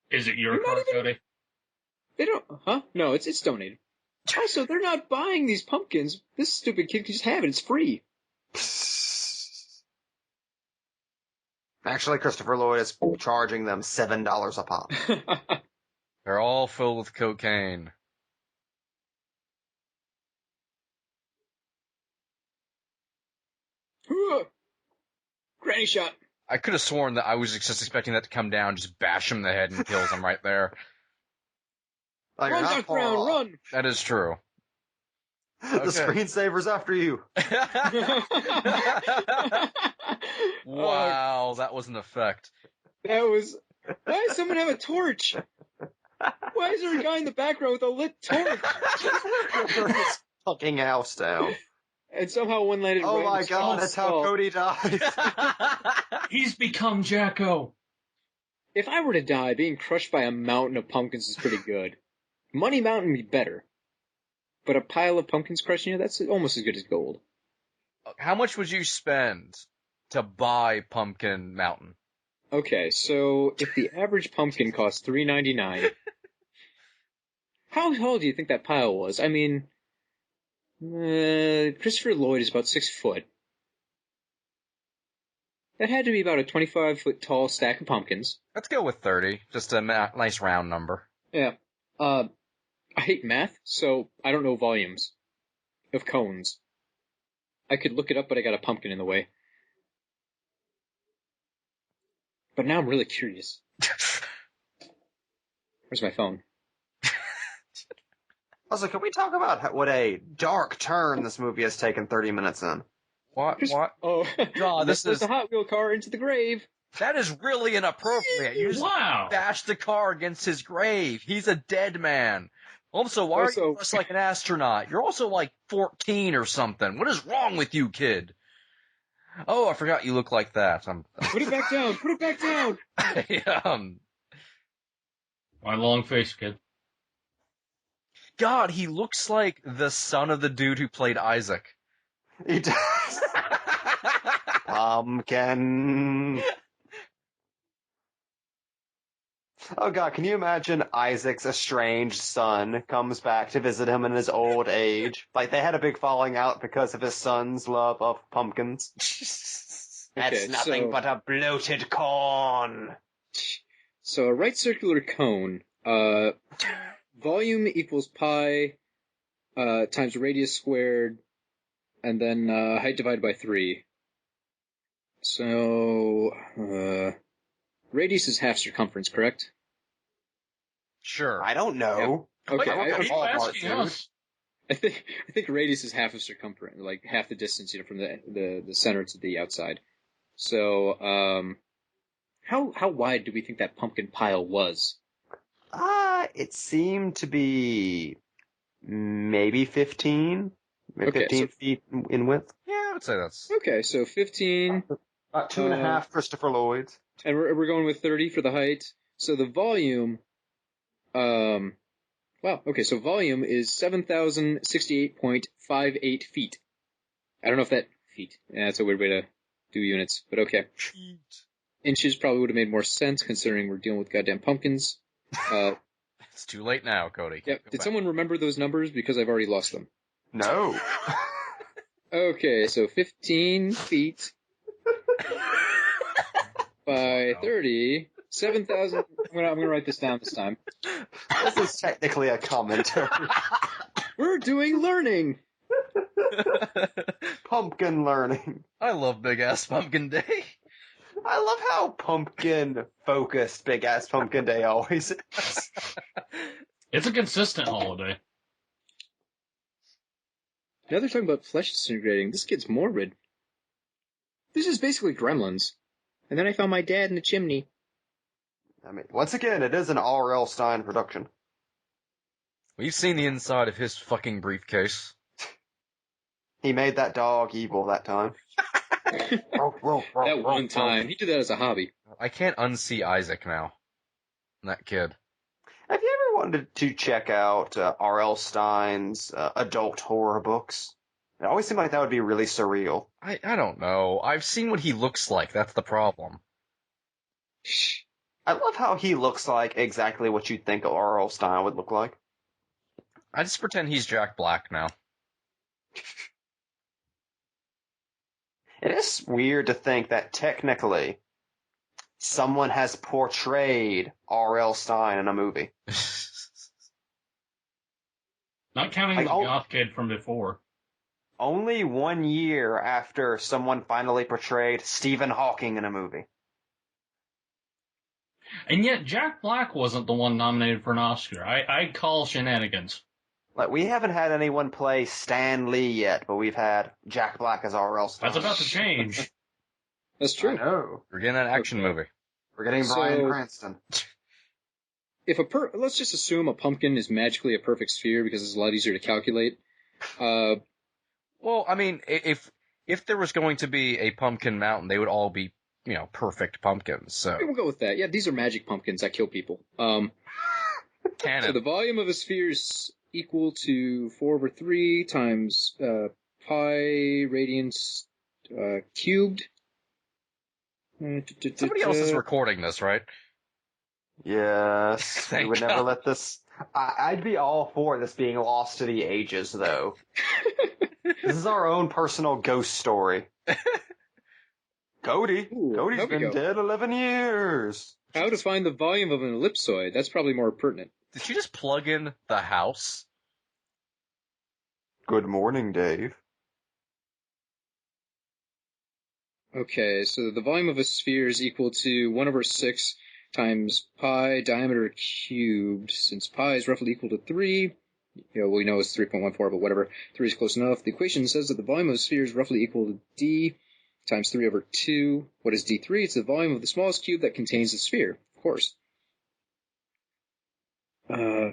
is it your car, Cody? They don't, huh? No, it's donated. Also, they're not buying these pumpkins. This stupid kid can just have it. It's free. Actually, Christopher Lloyd is charging them $7 a pop. They're all filled with cocaine. Granny shot. I could have sworn that I was just expecting that to come down, just bash him in the head and kills him right there. Like, Run, Doc Brown, run! That is true. The screensaver's after you. Wow, that was an effect. That was... Why does someone have a torch? Why is there a guy in the background with a lit torch? Burn his fucking house down. And somehow one landed Oh right my in god, that's how Cody dies. He's become Jacko. If I were to die, being crushed by a mountain of pumpkins is pretty good. Money Mountain would be better. But a pile of pumpkins crushing you, that's almost as good as gold. How much would you spend to buy Pumpkin Mountain? Okay, so if the average pumpkin costs $3.99, how tall do you think that pile was? I mean, Christopher Lloyd is about 6 foot. That had to be about a 25-foot tall stack of pumpkins. Let's go with 30. Just a nice round number. Yeah. I hate math, so I don't know volumes of cones. I could look it up, but I got a pumpkin in the way. But now I'm really curious. Where's my phone? Also, can we talk about what a dark turn this movie has taken 30 minutes in? What? Oh, God, this is... a Hot Wheel car into the grave. That is really inappropriate. You just bashed the car against his grave. He's a dead man. Also, why are you dressed like an astronaut? You're also like 14 or something. What is wrong with you, kid? Oh, I forgot you look like that. Put it back down. Put it back down. My long face, kid. God, he looks like the son of the dude who played Isaac. He does. Pumpkin. Oh god, can you imagine Isaac's estranged son comes back to visit him in his old age? Like, they had a big falling out because of his son's love of pumpkins. That's nothing but a bloated corn. So a right circular cone, volume equals pi, times radius squared, and then, height divided by 3. So, radius is half circumference, correct? Sure. I don't know. Yep. Okay, I think radius is half of circumference, like half the distance, from the center to the outside. So, how wide do we think that pumpkin pile was? It seemed to be maybe 15? Maybe 15 feet in width? Yeah, I would say that's... Okay, so 15... About 2.5 Christopher Lloyds. And we're going with 30 for the height. So the volume... wow, okay, so volume is 7,068.58 feet. I don't know if that... Feet. Yeah, that's a weird way to do units, but okay. Inches probably would have made more sense, considering we're dealing with goddamn pumpkins. It's too late now, Cody. Yep. Did someone remember those numbers? Because I've already lost them. No. Okay, so 15 feet by 30, 7,000. I'm gonna write this down this time. This is technically a commentary. We're doing learning. Pumpkin learning. I love Big Ass Pumpkin Day. I love how pumpkin-focused Big Ass Pumpkin Day always is. It's a consistent holiday. Now they're talking about flesh disintegrating. This kid's morbid. This is basically Gremlins. And then I found my dad in the chimney. I mean, once again, it is an R.L. Stine production. We've seen the inside of his fucking briefcase. He made that dog evil that time. That one time. He did that as a hobby. I can't unsee Isaac now. That kid. Have you ever wanted to check out R.L. Stine's adult horror books? It always seemed like that would be really surreal. I don't know. I've seen what he looks like. That's the problem. I love how he looks like exactly what you'd think R.L. Stine would look like. I just pretend he's Jack Black now. It is weird to think that technically someone has portrayed R.L. Stine in a movie. Not counting the goth kid from before. Only 1 year after someone finally portrayed Stephen Hawking in a movie. And yet Jack Black wasn't the one nominated for an Oscar. I call shenanigans. Like, we haven't had anyone play Stan Lee yet, but we've had Jack Black as R.L. Stine. That's about to change. That's true. I know. We're getting an action movie. We're getting Bryan Cranston. If let's just assume a pumpkin is magically a perfect sphere because it's a lot easier to calculate. Well, I mean, if there was going to be a pumpkin mountain, they would all be, perfect pumpkins. So we'll go with that. Yeah, these are magic pumpkins that kill people. So the volume of a sphere is equal to 4/3 times pi radians cubed. Somebody else is recording this, right? Yes. Thank we would God. never let this... I'd be all for this being lost to the ages, though. This is our own personal ghost story. Cody. Cody's been dead 11 years. How to find the volume of an ellipsoid. That's probably more pertinent. Did she just plug in the house? Good morning, Dave. Okay, so the volume of a sphere is equal to 1/6 times pi diameter cubed. Since pi is roughly equal to 3, we know it's 3.14, but whatever. 3 is close enough. The equation says that the volume of a sphere is roughly equal to d times 3/2. What is d3? It's the volume of the smallest cube that contains the sphere, of course.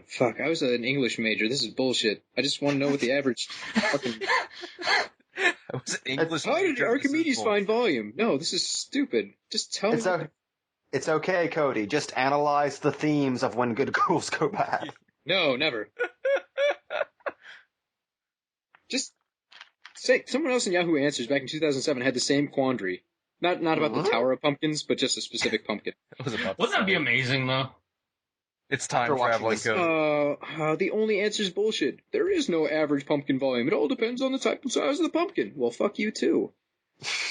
Fuck, I was an English major. This is bullshit. I just want to know what the average fucking... I was an English How did major. Archimedes find volume? No, this is stupid. Just tell me. It's okay, Cody. Just analyze the themes of when good ghouls go bad. No, never. Just say, someone else in Yahoo Answers back in 2007 had the same quandary. Not about the Tower of Pumpkins, but just a specific pumpkin. Wouldn't that be amazing, though? It's time traveling, Cody. The only answer is bullshit. There is no average pumpkin volume. It all depends on the type and size of the pumpkin. Well, fuck you too.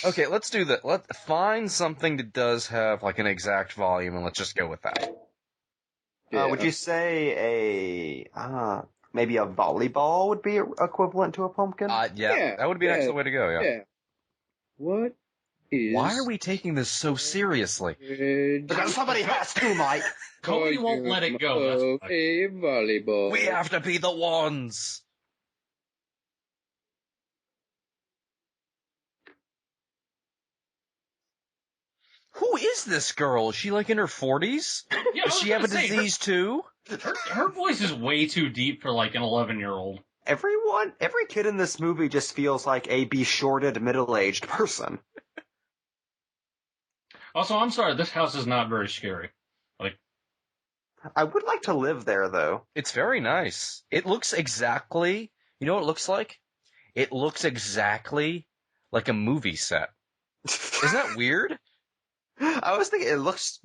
Okay, let's do that. Let's find something that does have like an exact volume, and let's just go with that. Yeah. Would you say maybe a volleyball would be equivalent to a pumpkin? Yeah, that would be an excellent way to go. Yeah. What is? Why are we taking this so seriously? Because somebody has to, Mike. Cody won't let it go. That's a volleyball. We have to be the ones. Who is this girl? Is she like in her 40s? Yeah, Does she have a disease too? Her voice is way too deep for like an 11-year-old. Every kid in this movie just feels like a beshorted middle-aged person. Also, I'm sorry, this house is not very scary. I would like to live there, though. It's very nice. It looks exactly... You know what it looks like? It looks exactly like a movie set. Isn't that weird? I was thinking,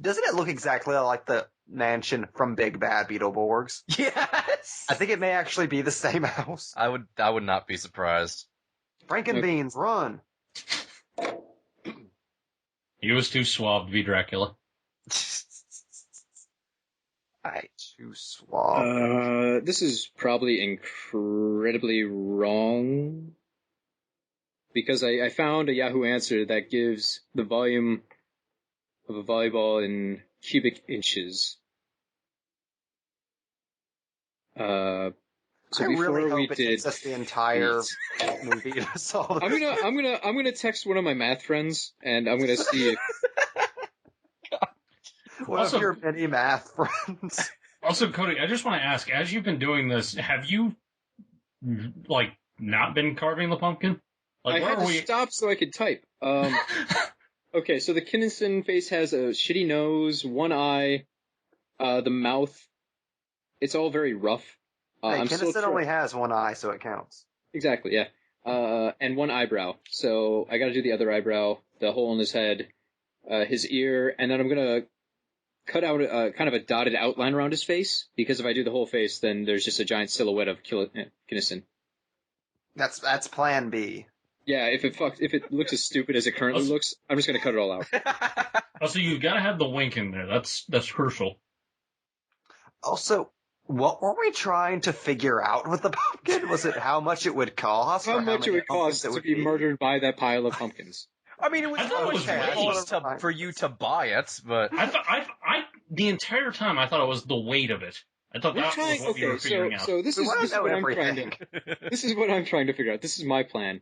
doesn't it look exactly like the mansion from Big Bad Beetleborgs? Yes! I think it may actually be the same house. I would not be surprised. Frankenbeans, run! He was too suave to be Dracula. Too suave. This is probably incredibly wrong. Because I found a Yahoo answer that gives the volume of a volleyball in cubic inches. So I before really hope we it did, takes us the entire movie to solve this. I'm gonna text one of my math friends and I'm gonna see if One Also- of your many math friends. Also, Cody, I just want to ask, as you've been doing this, have you, not been carving the pumpkin? I Where had are to we? stop so I could type. Okay, so the Kinnison face has a shitty nose, one eye, the mouth. It's all very rough. Hey, Kinnison only has one eye, so it counts. Exactly, yeah. And one eyebrow. So I gotta do the other eyebrow, the hole in his head, his ear, and then I'm gonna cut out kind of a dotted outline around his face, because if I do the whole face, then there's just a giant silhouette of Kinnison. That's plan B. Yeah, if it looks as stupid as it currently looks, I'm just gonna cut it all out. Also, you've got to have the wink in there. That's crucial. Also, what were we trying to figure out with the pumpkin? Was it how much it would cost? How much it many would cost pumpkins to be murdered by that pile of pumpkins? I mean, it was I thought it was okay weight. for you to buy it, but I the entire time I thought it was the weight of it. I thought that was what you were figuring out. So this is what I'm trying to. This is what I'm trying to figure out. This is my plan.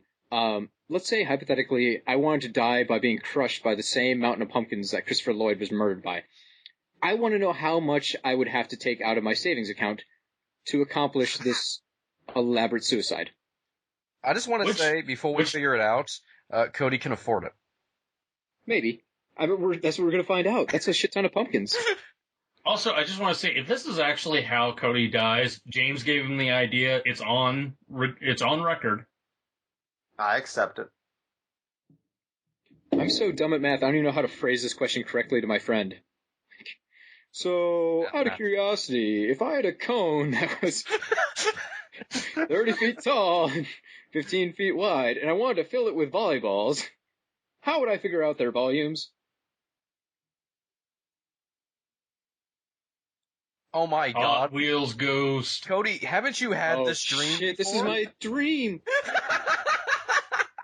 Let's say hypothetically, I wanted to die by being crushed by the same mountain of pumpkins that Christopher Lloyd was murdered by. I want to know how much I would have to take out of my savings account to accomplish this elaborate suicide. I just want to say, before we figure it out, Cody can afford it. Maybe. That's what we're going to find out. That's a shit ton of pumpkins. Also, I just want to say, if this is actually how Cody dies, James gave him the idea. It's on record. I accept it. I'm so dumb at math, I don't even know how to phrase this question correctly to my friend. So, out of curiosity, if I had a cone that was 30 feet tall and 15 feet wide, and I wanted to fill it with volleyballs, how would I figure out their volumes? Oh my god. Hot Wheels Ghost. Cody, haven't you had this dream Shit, this is before? my dream!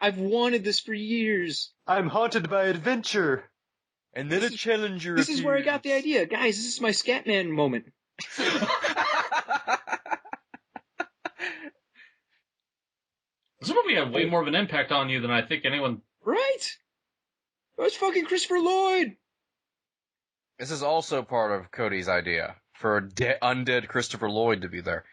I've wanted this for years. I'm haunted by adventure. And then a challenger This is where I got the idea. Guys, this is my Scatman moment. This movie had way more of an impact on you than I think anyone... Right? It was fucking Christopher Lloyd! This is also part of Cody's idea, for undead Christopher Lloyd to be there.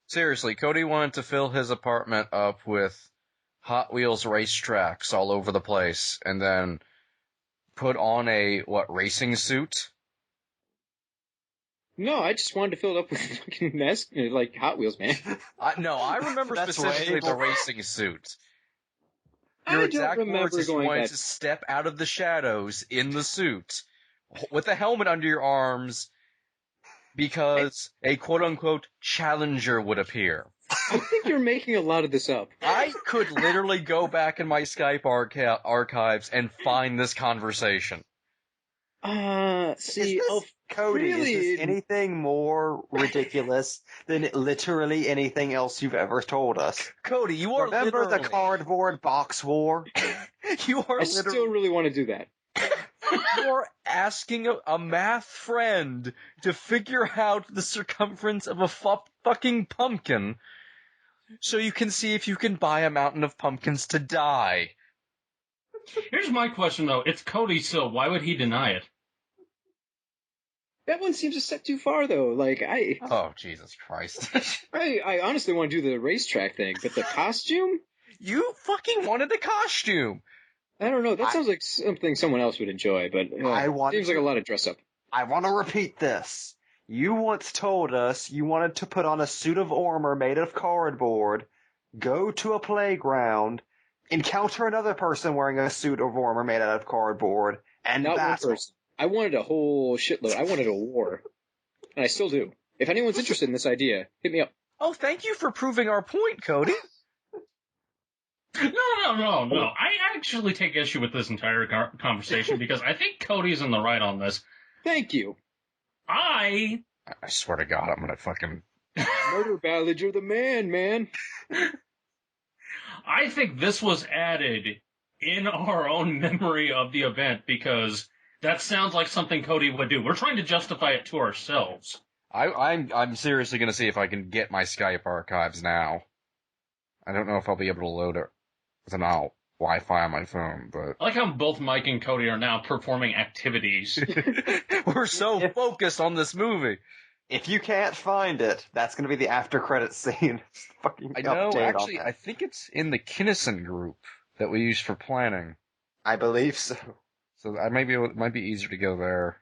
Seriously, Cody wanted to fill his apartment up with Hot Wheels racetracks all over the place, and then put on a, racing suit? No, I just wanted to fill it up with fucking Hot Wheels, man. I remember specifically the racing suit. Your I exact don't remember words is you going wanted that... to step out of the shadows in the suit, with a helmet under your arms, because a quote-unquote challenger would appear. I think you're making a lot of this up. I could literally go back in my Skype archives and find this conversation. See, Cody, really... is this anything more ridiculous than literally anything else you've ever told us? Cody, you are Remember literally... the cardboard box war? You are I still really want to do that. You're asking a math friend to figure out the circumference of a fucking pumpkin so you can see if you can buy a mountain of pumpkins to die. Here's my question, though. It's Cody, so why would he deny it? That one seems a step too far, though. Oh, Jesus Christ. I honestly want to do the racetrack thing, but the costume? You fucking wanted a costume! I don't know. That sounds like something someone else would enjoy, but seems like a lot of dress up. I want to repeat this. You once told us you wanted to put on a suit of armor made of cardboard, go to a playground, encounter another person wearing a suit of armor made out of cardboard, and Not battle. one person. I wanted a whole shitload. I wanted a war. And I still do. If anyone's interested in this idea, hit me up. Oh, thank you for proving our point, Cody. No. I actually take issue with this entire conversation because I think Cody's in the right on this. Thank you. I swear to God, I'm gonna fucking... Murder Ballad, you're the man. I think this was added in our own memory of the event because that sounds like something Cody would do. We're trying to justify it to ourselves. I'm seriously gonna see if I can get my Skype archives now. I don't know if I'll be able to load it without Wi-Fi on my phone, but... I like how both Mike and Cody are now performing activities. We're so focused on this movie. If you can't find it, that's going to be the after credits scene. Fucking I know, update actually, on I think it's in the Kinnison group that we use for planning. I believe so. So it might be easier to go there.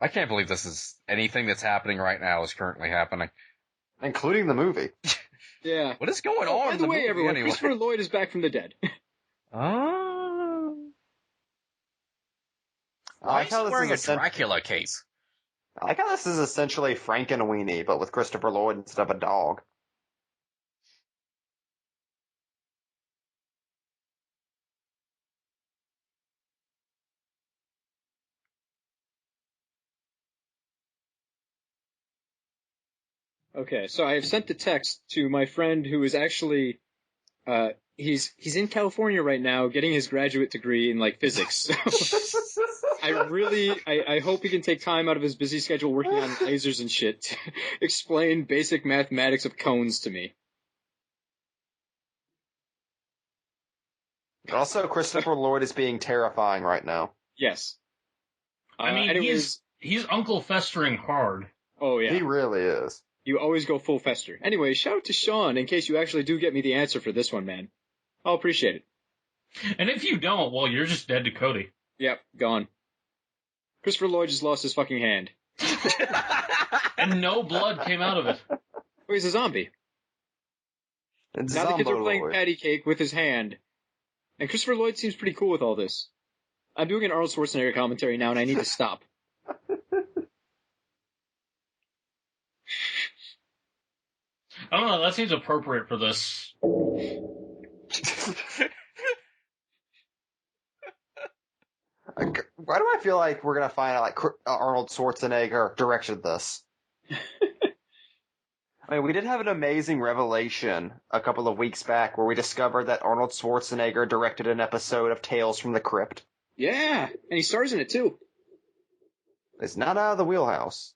I can't believe this is anything that's happening right now is currently happening. Including the movie. Yeah. What is going on? By the way, movie, everyone, anyway? Christopher Lloyd is back from the dead. Oh. I like how this wearing is a Dracula cape? I like how this is essentially Frankenweenie, but with Christopher Lloyd instead of a dog. Okay, so I have sent the text to my friend who is actually, he's in California right now getting his graduate degree in, like, physics. I hope he can take time out of his busy schedule working on lasers and shit to explain basic mathematics of cones to me. Also, Christopher Lloyd is being terrifying right now. Yes. I mean, anyways, he's Uncle Festering hard. oh yeah. He really is. You always go full fester. Anyway, shout out to Sean in case you actually do get me the answer for this one, man. I'll appreciate it. And if you don't, well, you're just dead to Cody. Yep, gone. Christopher Lloyd just lost his fucking hand. And no blood came out of it. Oh, he's a zombie. It's Now the kids are Zombo playing Lloyd. patty cake with his hand. And Christopher Lloyd seems pretty cool with all this. I'm doing an Arnold Schwarzenegger commentary now, and I need to stop. I don't know, that seems appropriate for this. Why do I feel like we're gonna find out like Arnold Schwarzenegger directed this? I mean, we did have an amazing revelation a couple of weeks back where we discovered that Arnold Schwarzenegger directed an episode of Tales from the Crypt. Yeah, and he stars in it too. It's not out of the wheelhouse.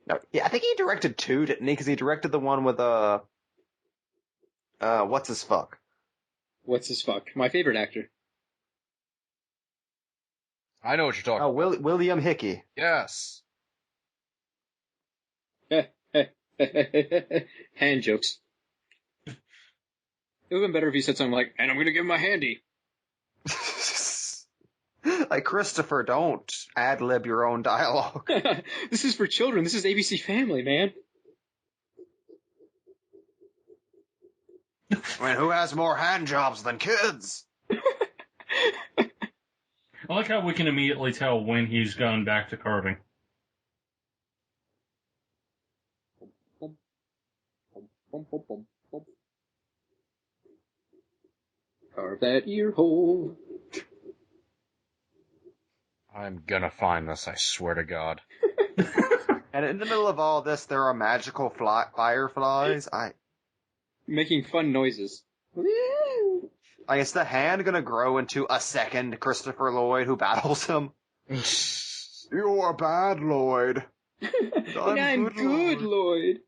No, yeah, I think he directed two, didn't he? Because he directed the one with what's his fuck? What's his fuck? My favorite actor. I know what you're talking Oh, about. William Hickey. Yes. Hand jokes. It would have been better if he said something like, and I'm gonna give him a handy. Like, Christopher, don't ad-lib your own dialogue. This is for children. This is ABC Family, man. I mean, who has more hand jobs than kids? I like how we can immediately tell when he's gone back to carving. Carve that ear hole. I'm gonna find this, I swear to God. And in the middle of all this, there are magical fireflies. Making fun noises. Is the hand gonna grow into a second Christopher Lloyd who battles him? You're bad, Lloyd. And I'm good, Lloyd.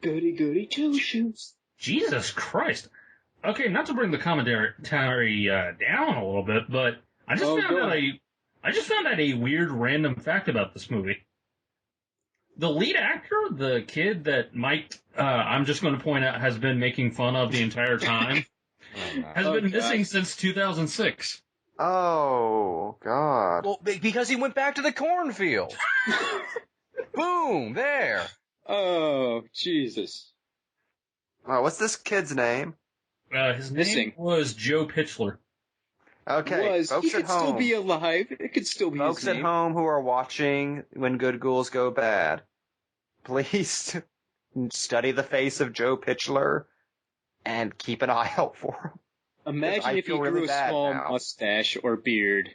Goody goody two shoes. Jesus Christ. Okay, not to bring the commentary down a little bit, but I just found out a weird random fact about this movie. The lead actor, the kid that Mike, I'm just going to point out, has been making fun of the entire time, has been missing since 2006. Oh, God. Well, because he went back to the cornfield. Boom, there. Oh, Jesus. Oh, what's this kid's name? His name was Joe Pitchler. Okay, He folks could at home. still be alive. It could still be Folks his at name. home who are watching When Good Ghouls Go Bad, please study the face of Joe Pitchler and keep an eye out for him. Imagine I if he feel really grew a bad small now. mustache or beard.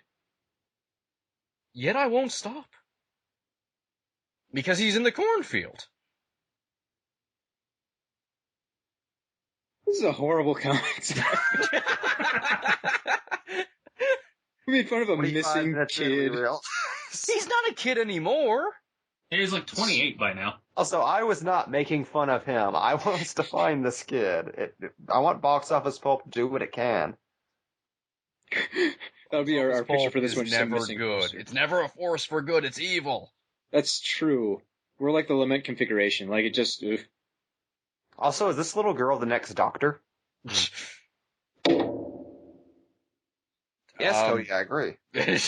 Yet I won't stop. Because he's in the cornfield. This is a horrible comment. We made fun of a 45 missing minutes in, kid. we real- He's not a kid anymore. He's like 28 by now. Also, I was not making fun of him. I want us to find this kid. I want Box Office Pulp to do what it can. That'll be our picture for this one. It's just a never missing good. poster. It's never a force for good. It's evil. That's true. We're like the lament configuration. Like it just. Ugh. Also, is this little girl the next Doctor? Yes, Cody, I agree. I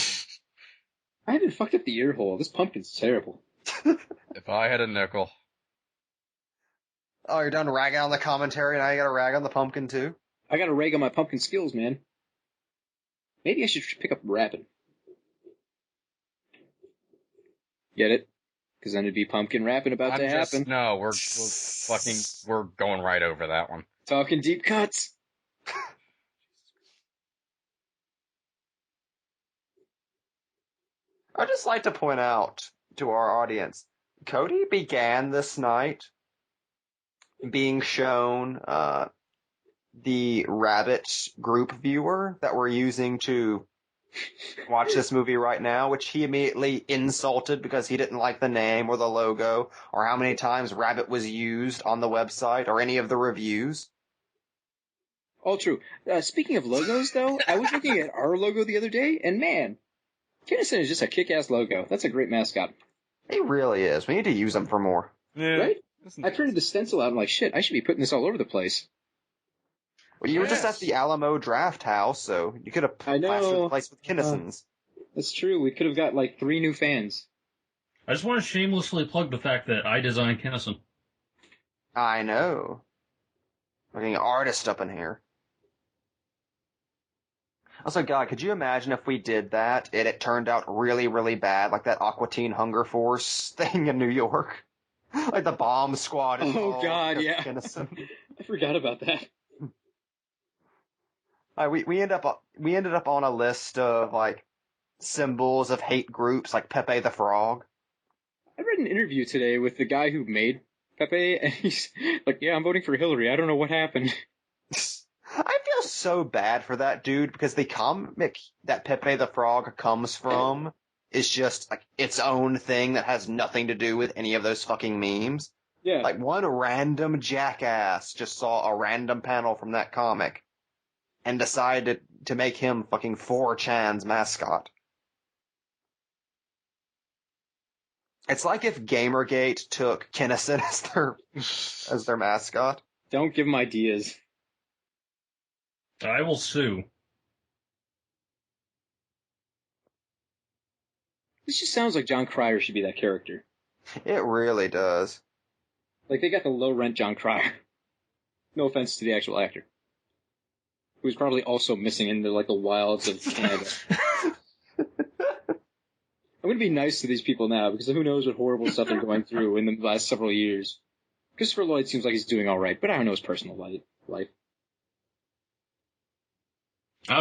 haven't fucked up the ear hole. This pumpkin's terrible. If I had a nickel. Oh, you're done ragging on the commentary, now you gotta rag on the pumpkin too? I got to rag on my pumpkin skills, man. Maybe I should pick up rapping. Get it? Because then it'd be pumpkin rapping about to happen. No, we're going right over that one. Talking deep cuts. I'd just like to point out to our audience, Cody began this night being shown the Rabbit group viewer that we're using to watch this movie right now, which he immediately insulted because he didn't like the name or the logo or how many times Rabbit was used on the website or any of the reviews. All true. Speaking of logos, though, I was looking at our logo the other day, and man, Kinnison is just a kick-ass logo. That's a great mascot. He really is. We need to use him for more. Yeah. Right? I printed the stencil out. I'm like, shit, I should be putting this all over the place. Well, you were just at the Alamo Draft House, so you could have I know. plastered the place with Kinnisons. That's true. We could have got like 3 new fans. I just want to shamelessly plug the fact that I designed Kinnison. I know. Looking artist up in here. Also, God, could you imagine if we did that and it turned out really, really bad, like that Aqua Teen Hunger Force thing in New York? Like the bomb squad. Oh, God, yeah. Kinnison. I forgot about that. We ended up on a list of like symbols of hate groups, like Pepe the Frog. I read an interview today with the guy who made Pepe, and he's like, yeah, I'm voting for Hillary. I don't know what happened. I feel so bad for that dude because the comic that Pepe the Frog comes from is just like its own thing that has nothing to do with any of those fucking memes. Yeah. Like one random jackass just saw a random panel from that comic and decided to make him fucking 4chan's mascot. It's like if Gamergate took Kinnison as their mascot. Don't give him ideas. I will sue. This just sounds like John Cryer should be that character. It really does. Like, they got the low-rent John Cryer. No offense to the actual actor. Who's probably also missing in the, like, the wilds of Canada. I'm gonna be nice to these people now, because who knows what horrible stuff they're going through in the last several years. Christopher Lloyd seems like he's doing alright, but I don't know his personal life.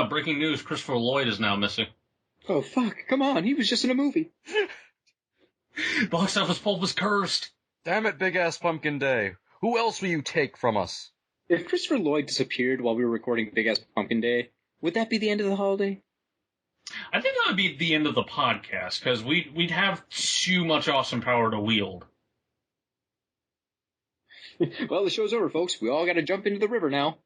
Breaking news, Christopher Lloyd is now missing. Oh, fuck, come on, he was just in a movie. Box office pulp is cursed. Damn it, Big Ass Pumpkin Day. Who else will you take from us? If Christopher Lloyd disappeared while we were recording Big Ass Pumpkin Day, would that be the end of the holiday? I think that would be the end of the podcast, because we'd have too much awesome power to wield. Well, the show's over, folks. We all gotta jump into the river now.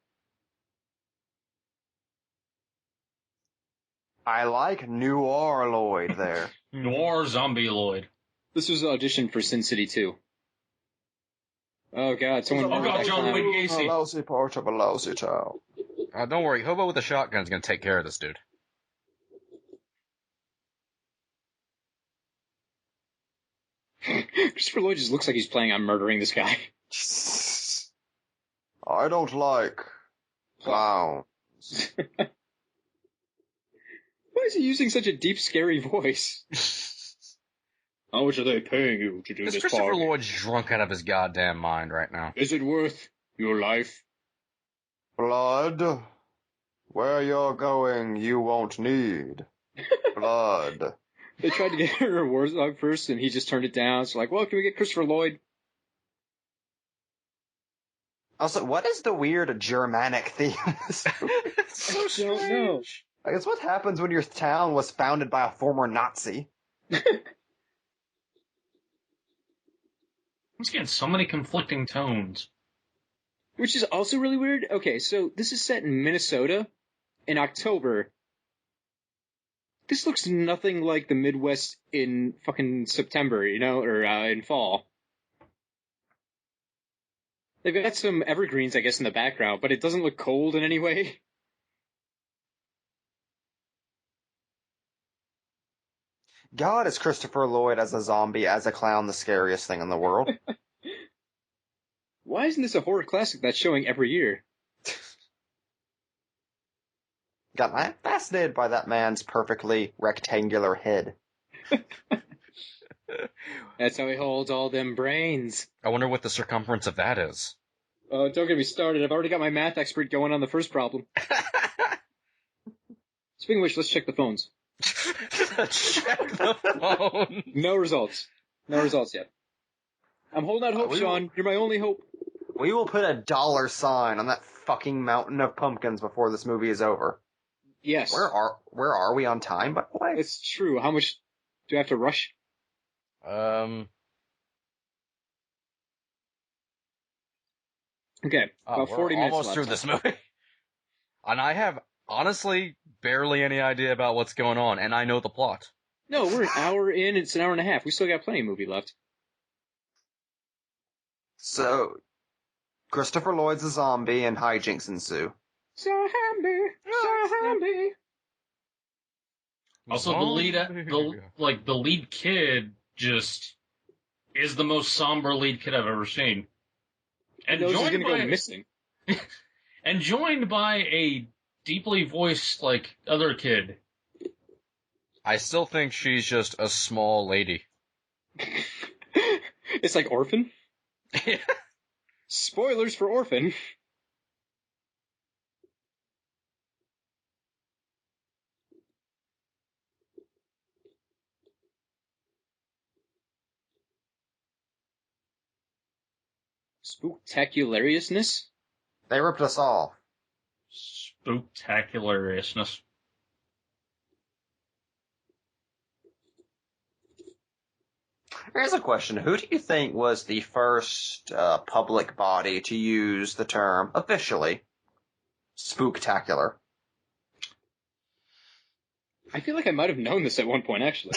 I like Noir Lloyd there. Noir Zombie Lloyd. This was an audition for Sin City 2. Oh, God, someone... Oh, God, John Wayne A Gacy. lousy part of a lousy town. Don't worry, Hobo with a shotgun's gonna take care of this dude. Christopher Lloyd just looks like he's planning on murdering this guy. I don't like clowns. Why is he using such a deep, scary voice? How much are they paying you to do this Christopher party? Lloyd's drunk out of his goddamn mind right now. Is it worth your life? Blood. Where you're going, you won't need blood. They tried to get her a Warzog first, and he just turned it down. So like, well, can we get Christopher Lloyd? Also, what is the weird Germanic theme? I don't know. I guess what happens when your town was founded by a former Nazi? I'm just getting so many conflicting tones. Which is also really weird. Okay, so this is set in Minnesota in October. This looks nothing like the Midwest in fucking September, you know, or in fall. They've got some evergreens, I guess, in the background, but it doesn't look cold in any way. God, is Christopher Lloyd as a zombie, as a clown, the scariest thing in the world? Why isn't this a horror classic that's showing every year? God, I'm fascinated by that man's perfectly rectangular head. That's how he holds all them brains. I wonder what the circumference of that is. Oh, don't get me started. I've already got my math expert going on the first problem. Speaking of which, let's check the phones. Check the phone. No results. No results yet. I'm holding out hope, Sean. You're my only hope. We will put a $sign on that fucking mountain of pumpkins before this movie is over. Yes. Where are we on time, by the way? It's true. How much do I have to rush? Okay, about 40 minutes almost left. through this movie. And I have, honestly, barely any idea about what's going on, and I know the plot. No, we're an hour in, it's an hour and a half. We still got plenty of movie left. So, Christopher Lloyd's a zombie and hijinks ensue. Zombie. Also, the lead kid just is the most somber lead kid I've ever seen. And He's joined gonna by go missing. and joined by a deeply voiced other kid. I still think she's just a small lady. It's like Orphan. Spoilers for Orphan. Spooktaculariousness? They ripped us off. Spooktaculariousness. Here's a question. Who do you think was the first public body to use the term, officially, spooktacular? I feel like I might have known this at one point, actually.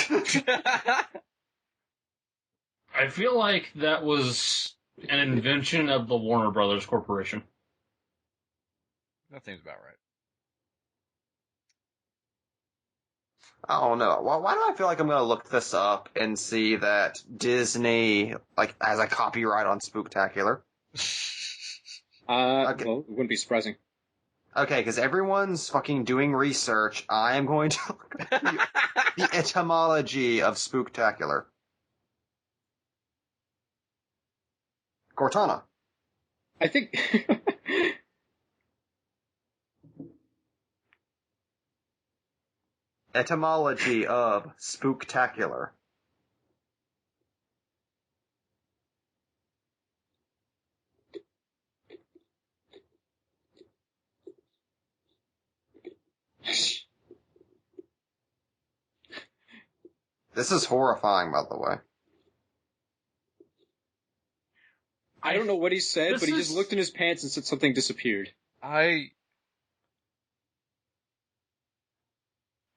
I feel like that was an invention of the Warner Brothers Corporation. That seems about right. I don't know. Why do I feel like I'm going to look this up and see that Disney has a copyright on spooktacular? Okay. Well, it wouldn't be surprising. Okay, because everyone's fucking doing research. I am going to look up the etymology of spooktacular. Cortana. I think... Etymology of spooktacular. This is horrifying, by the way. I don't know what he said, but he just looked in his pants and said something disappeared.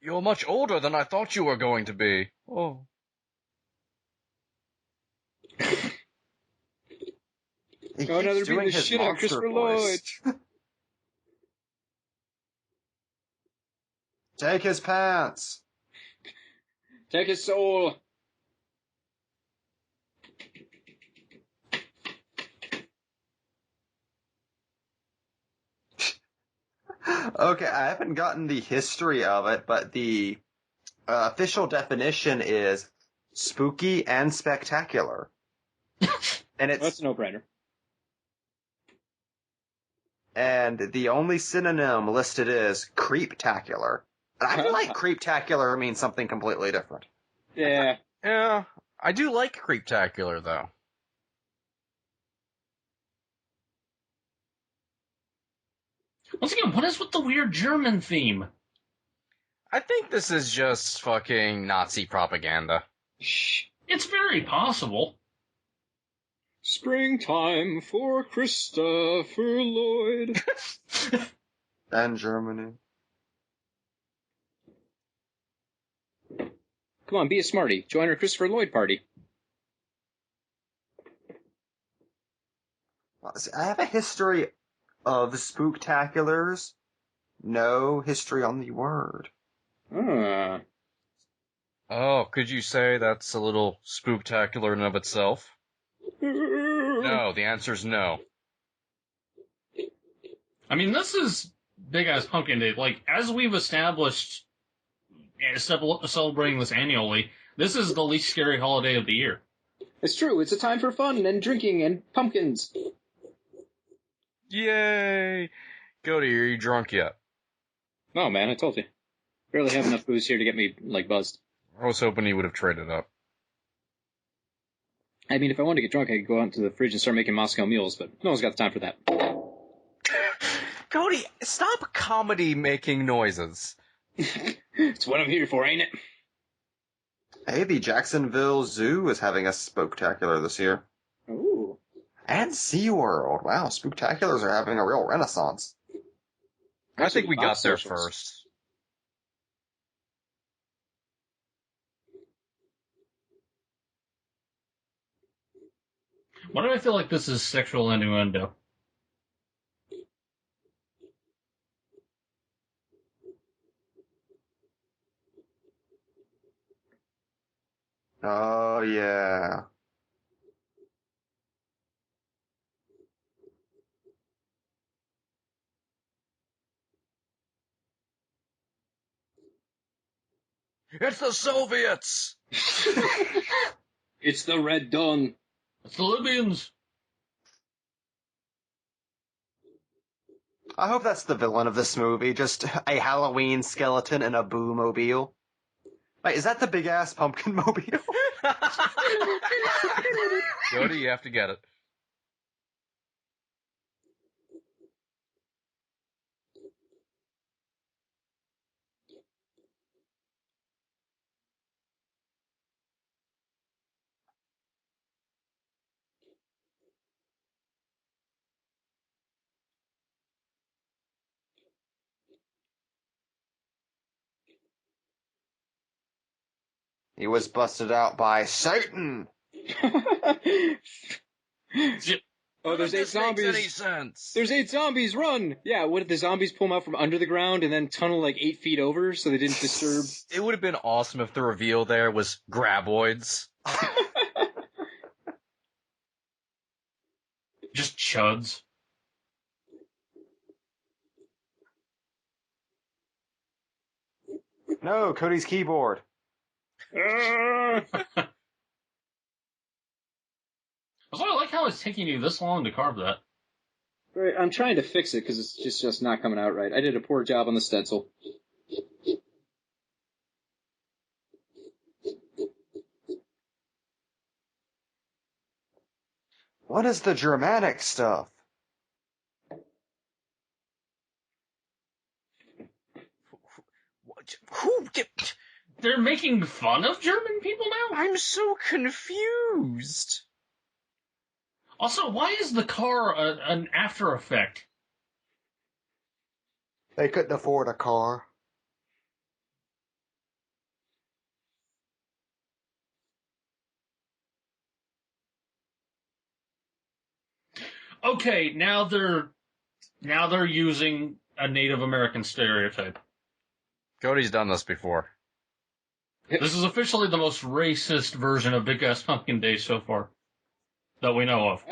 You're much older than I thought you were going to be. Oh. He Oh, now they're keeps beating doing the his shit out of monster Christopher voice. Lloyd. Take his pants. Take his soul. Okay, I haven't gotten the history of it, but the official definition is spooky and spectacular. And it's That's a no-brainer. And the only synonym listed is creeptacular. And I feel like creeptacular means something completely different. Yeah. Yeah, I do like Creeptacular, though. Once again, what is with the weird German theme? I think this is just fucking Nazi propaganda. It's very possible. Springtime for Christopher Lloyd. And Germany. Come on, be a smarty. Join our Christopher Lloyd party. I have a history of spooktaculars. No history on the word. Ah. Oh, could you say that's a little spooktacular in and of itself? No, the answer's no. I mean, this is Big Ass Pumpkin Day. Like, as we've established, celebrating this annually, this is the least scary holiday of the year. It's true. It's a time for fun and drinking and pumpkins. Yay! Cody, are you drunk yet? Oh, man, I told you. Barely have enough booze here to get me, buzzed. I was hoping you would have traded up. I mean, if I wanted to get drunk, I could go out into the fridge and start making Moscow mules, but no one's got the time for that. Cody, stop comedy making noises. It's what I'm here for, ain't it? Hey, the Jacksonville Zoo is having a spooktacular this year. Ooh. And SeaWorld. Wow, spooktaculars are having a real renaissance. I think we got there socials. first. Why do I feel like this is sexual innuendo? Oh, yeah. It's the Soviets! It's the Red Dawn. It's the Libyans. I hope that's the villain of this movie, just a Halloween skeleton in a boo-mobile. Wait, is that the big-ass pumpkin mobile? Cody, you have to get it. He was busted out by Satan! Oh, there's 8 zombies. Makes any sense. There's 8 zombies, run! Yeah, what did the zombies pull them out from under the ground and then tunnel like 8 feet over so they didn't disturb? It would have been awesome if the reveal there was graboids. Just chuds. No, Cody's keyboard. Also, I like how it's taking you this long to carve that. Right, I'm trying to fix it because it's just not coming out right. I did a poor job on the stencil. What is the Germanic stuff? Who? They're making fun of German people now? I'm so confused. Also, why is the car an after effect? They couldn't afford a car. Okay, now they're using a Native American stereotype. Cody's done this before. This is officially the most racist version of Big Ass Pumpkin Day so far that we know of.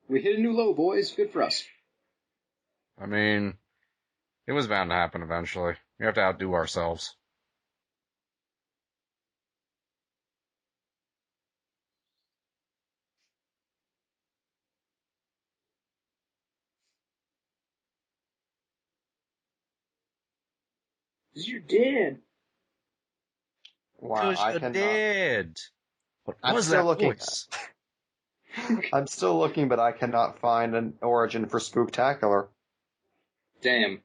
We hit a new low, boys. Good for us. I mean, it was bound to happen eventually. We have to outdo ourselves. You're dead. Wow, I you're cannot. dead. What I'm was still that looking. voice? I'm still looking, but I cannot find an origin for Spooktacular. Damn.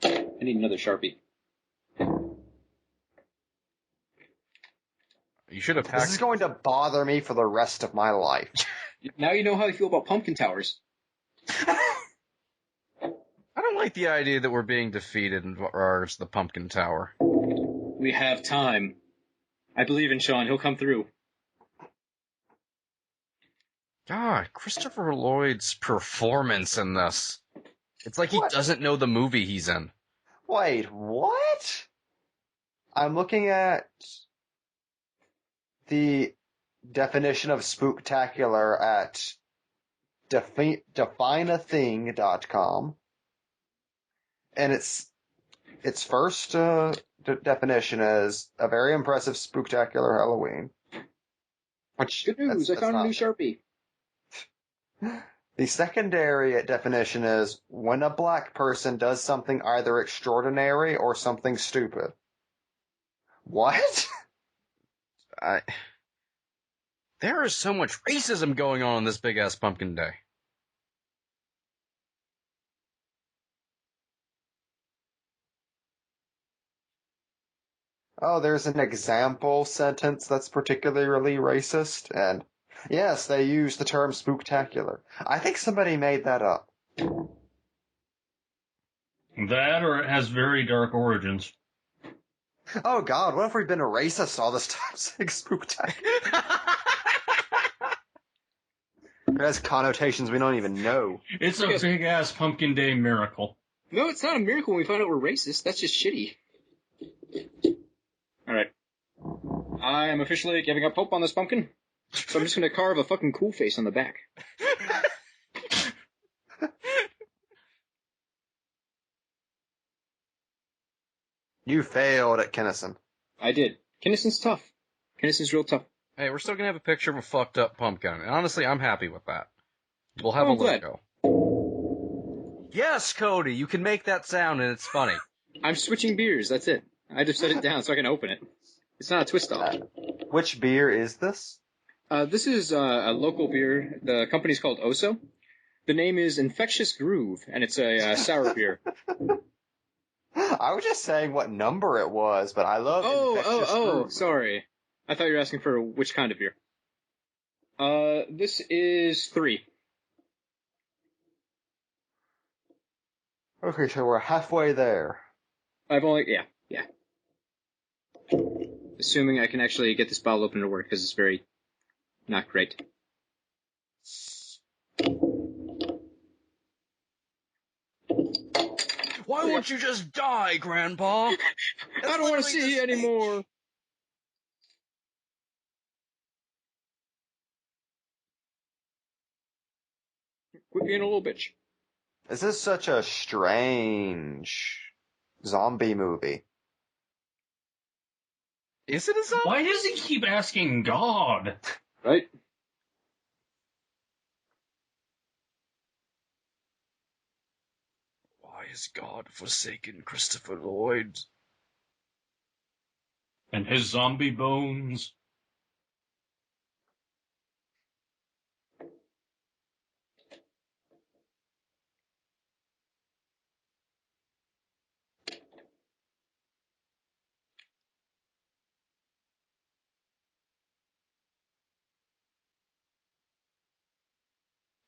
I need another Sharpie. You should have This packed. is going to bother me for the rest of my life. Now you know how I feel about pumpkin towers. I don't like the idea that we're being defeated in regards to the pumpkin tower. We have time. I believe in Sean. He'll come through. God, Christopher Lloyd's performance in this. It's like he doesn't know the movie he's in. Wait, what? I'm looking at the definition of spooktacular at defineathing.com. And its first definition is a very impressive spooktacular Halloween. Which, Good news, I found a new Sharpie. The secondary definition is when a black person does something either extraordinary or something stupid. What? There is so much racism going on this big-ass pumpkin day. Oh, there's an example sentence that's particularly racist, and yes, they use the term spooktacular. I think somebody made that up. That, or it has very dark origins. Oh god, what if we've been a racist all this time saying spooktacular? It has connotations we don't even know. It's a big-ass Pumpkin Day miracle. No, it's not a miracle when we find out we're racist. That's just shitty. Alright. I am officially giving up hope on this pumpkin, so I'm just gonna carve a fucking cool face on the back. You failed at Kinnison. I did. Kinnison's tough. Kinnison's real tough. Hey, we're still gonna have a picture of a fucked up pumpkin. And honestly, I'm happy with that. We'll have Oh, a I'm glad. logo. Yes, Cody, you can make that sound and it's funny. I'm switching beers, that's it. I just set it down so I can open it. It's not a twist off. Which beer is this? This is a local beer. The company's called Oso. The name is Infectious Groove, and it's a sour beer. I was just saying what number it was, but I love Infectious Groove. Sorry. I thought you were asking for which kind of beer. This is 3. Okay, so we're halfway there. Yeah. Assuming I can actually get this bottle open to work, because it's very not great. Why won't you just die, Grandpa? I don't want to see you anymore. Quit being a little bitch. This is such a strange zombie movie. Is it a zombie? Why does he keep asking God? Right? Why has God forsaken Christopher Lloyd? And his zombie bones.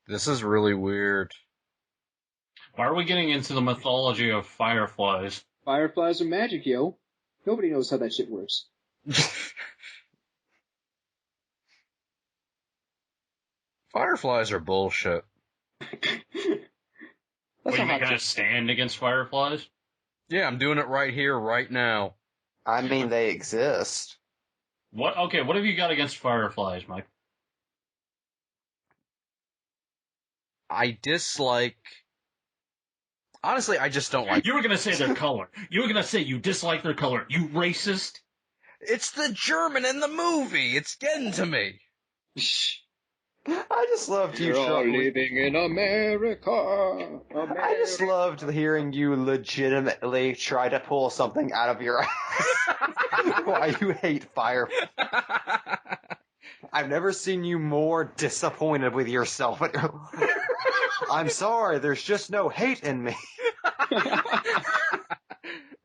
This is really weird. Why are we getting into the mythology of fireflies? Fireflies are magic, yo. Nobody knows how that shit works. Fireflies are bullshit. What, you gonna stand against fireflies? Yeah, I'm doing it right here, right now. I mean, they exist. What? Okay, what have you got against fireflies, Mike? I dislike... Honestly, I just don't like... You were gonna say their color. You were gonna say you dislike their color. You racist? It's the German in the movie! It's getting to me! I just loved you You're all trying. living in America. I just loved hearing you legitimately try to pull something out of your ass. Why you hate fire. I've never seen you more disappointed with yourself. I'm sorry, there's just no hate in me.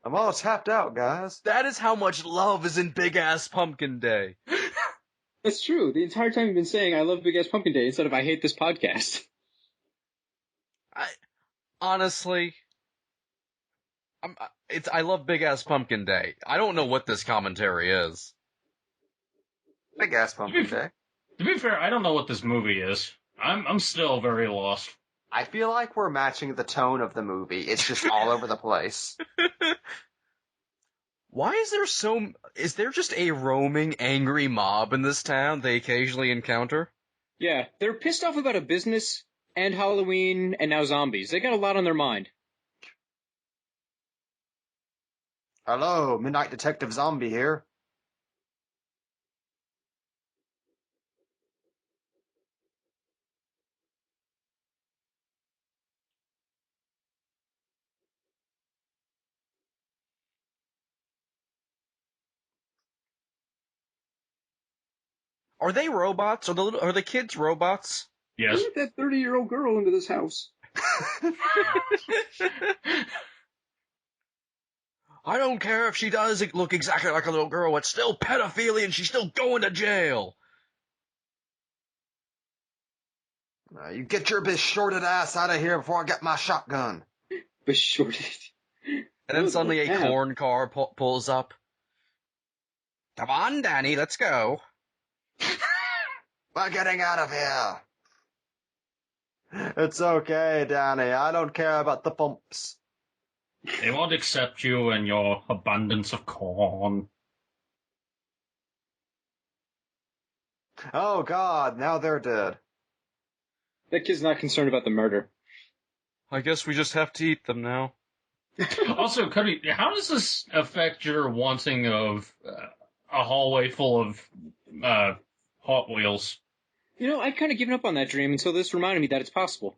I'm all tapped out, guys. That is how much love is in Big Ass Pumpkin Day. That's true. The entire time you've been saying I love Big Ass Pumpkin Day instead of I hate this podcast. Honestly, I love Big Ass Pumpkin Day. I don't know what this commentary is. Big ass pumpkin day. To be fair, I don't know what this movie is. I'm still very lost. I feel like we're matching the tone of the movie. It's just all over the place. Why is there just a roaming angry mob in this town they occasionally encounter? Yeah, they're pissed off about a business and Halloween and now zombies. They got a lot on their mind. Hello, Midnight Detective Zombie here. Are they robots? Are the kids robots? Yes. Get that 30-year-old girl into this house. I don't care if she does look exactly like a little girl. It's still pedophilia and she's still going to jail. You get your beshorted ass out of here before I get my shotgun. Beshorted. And then suddenly a corn car pulls up. Come on, Danny, let's go. We're getting out of here. It's okay, Danny. I don't care about the pumps. They won't accept you and your abundance of corn. Oh, God, now they're dead. That kid's not concerned about the murder. I guess we just have to eat them now. Also, Cody, how does this affect your wanting of a hallway full of Hot Wheels? You know, I'd kind of given up on that dream until this reminded me that it's possible.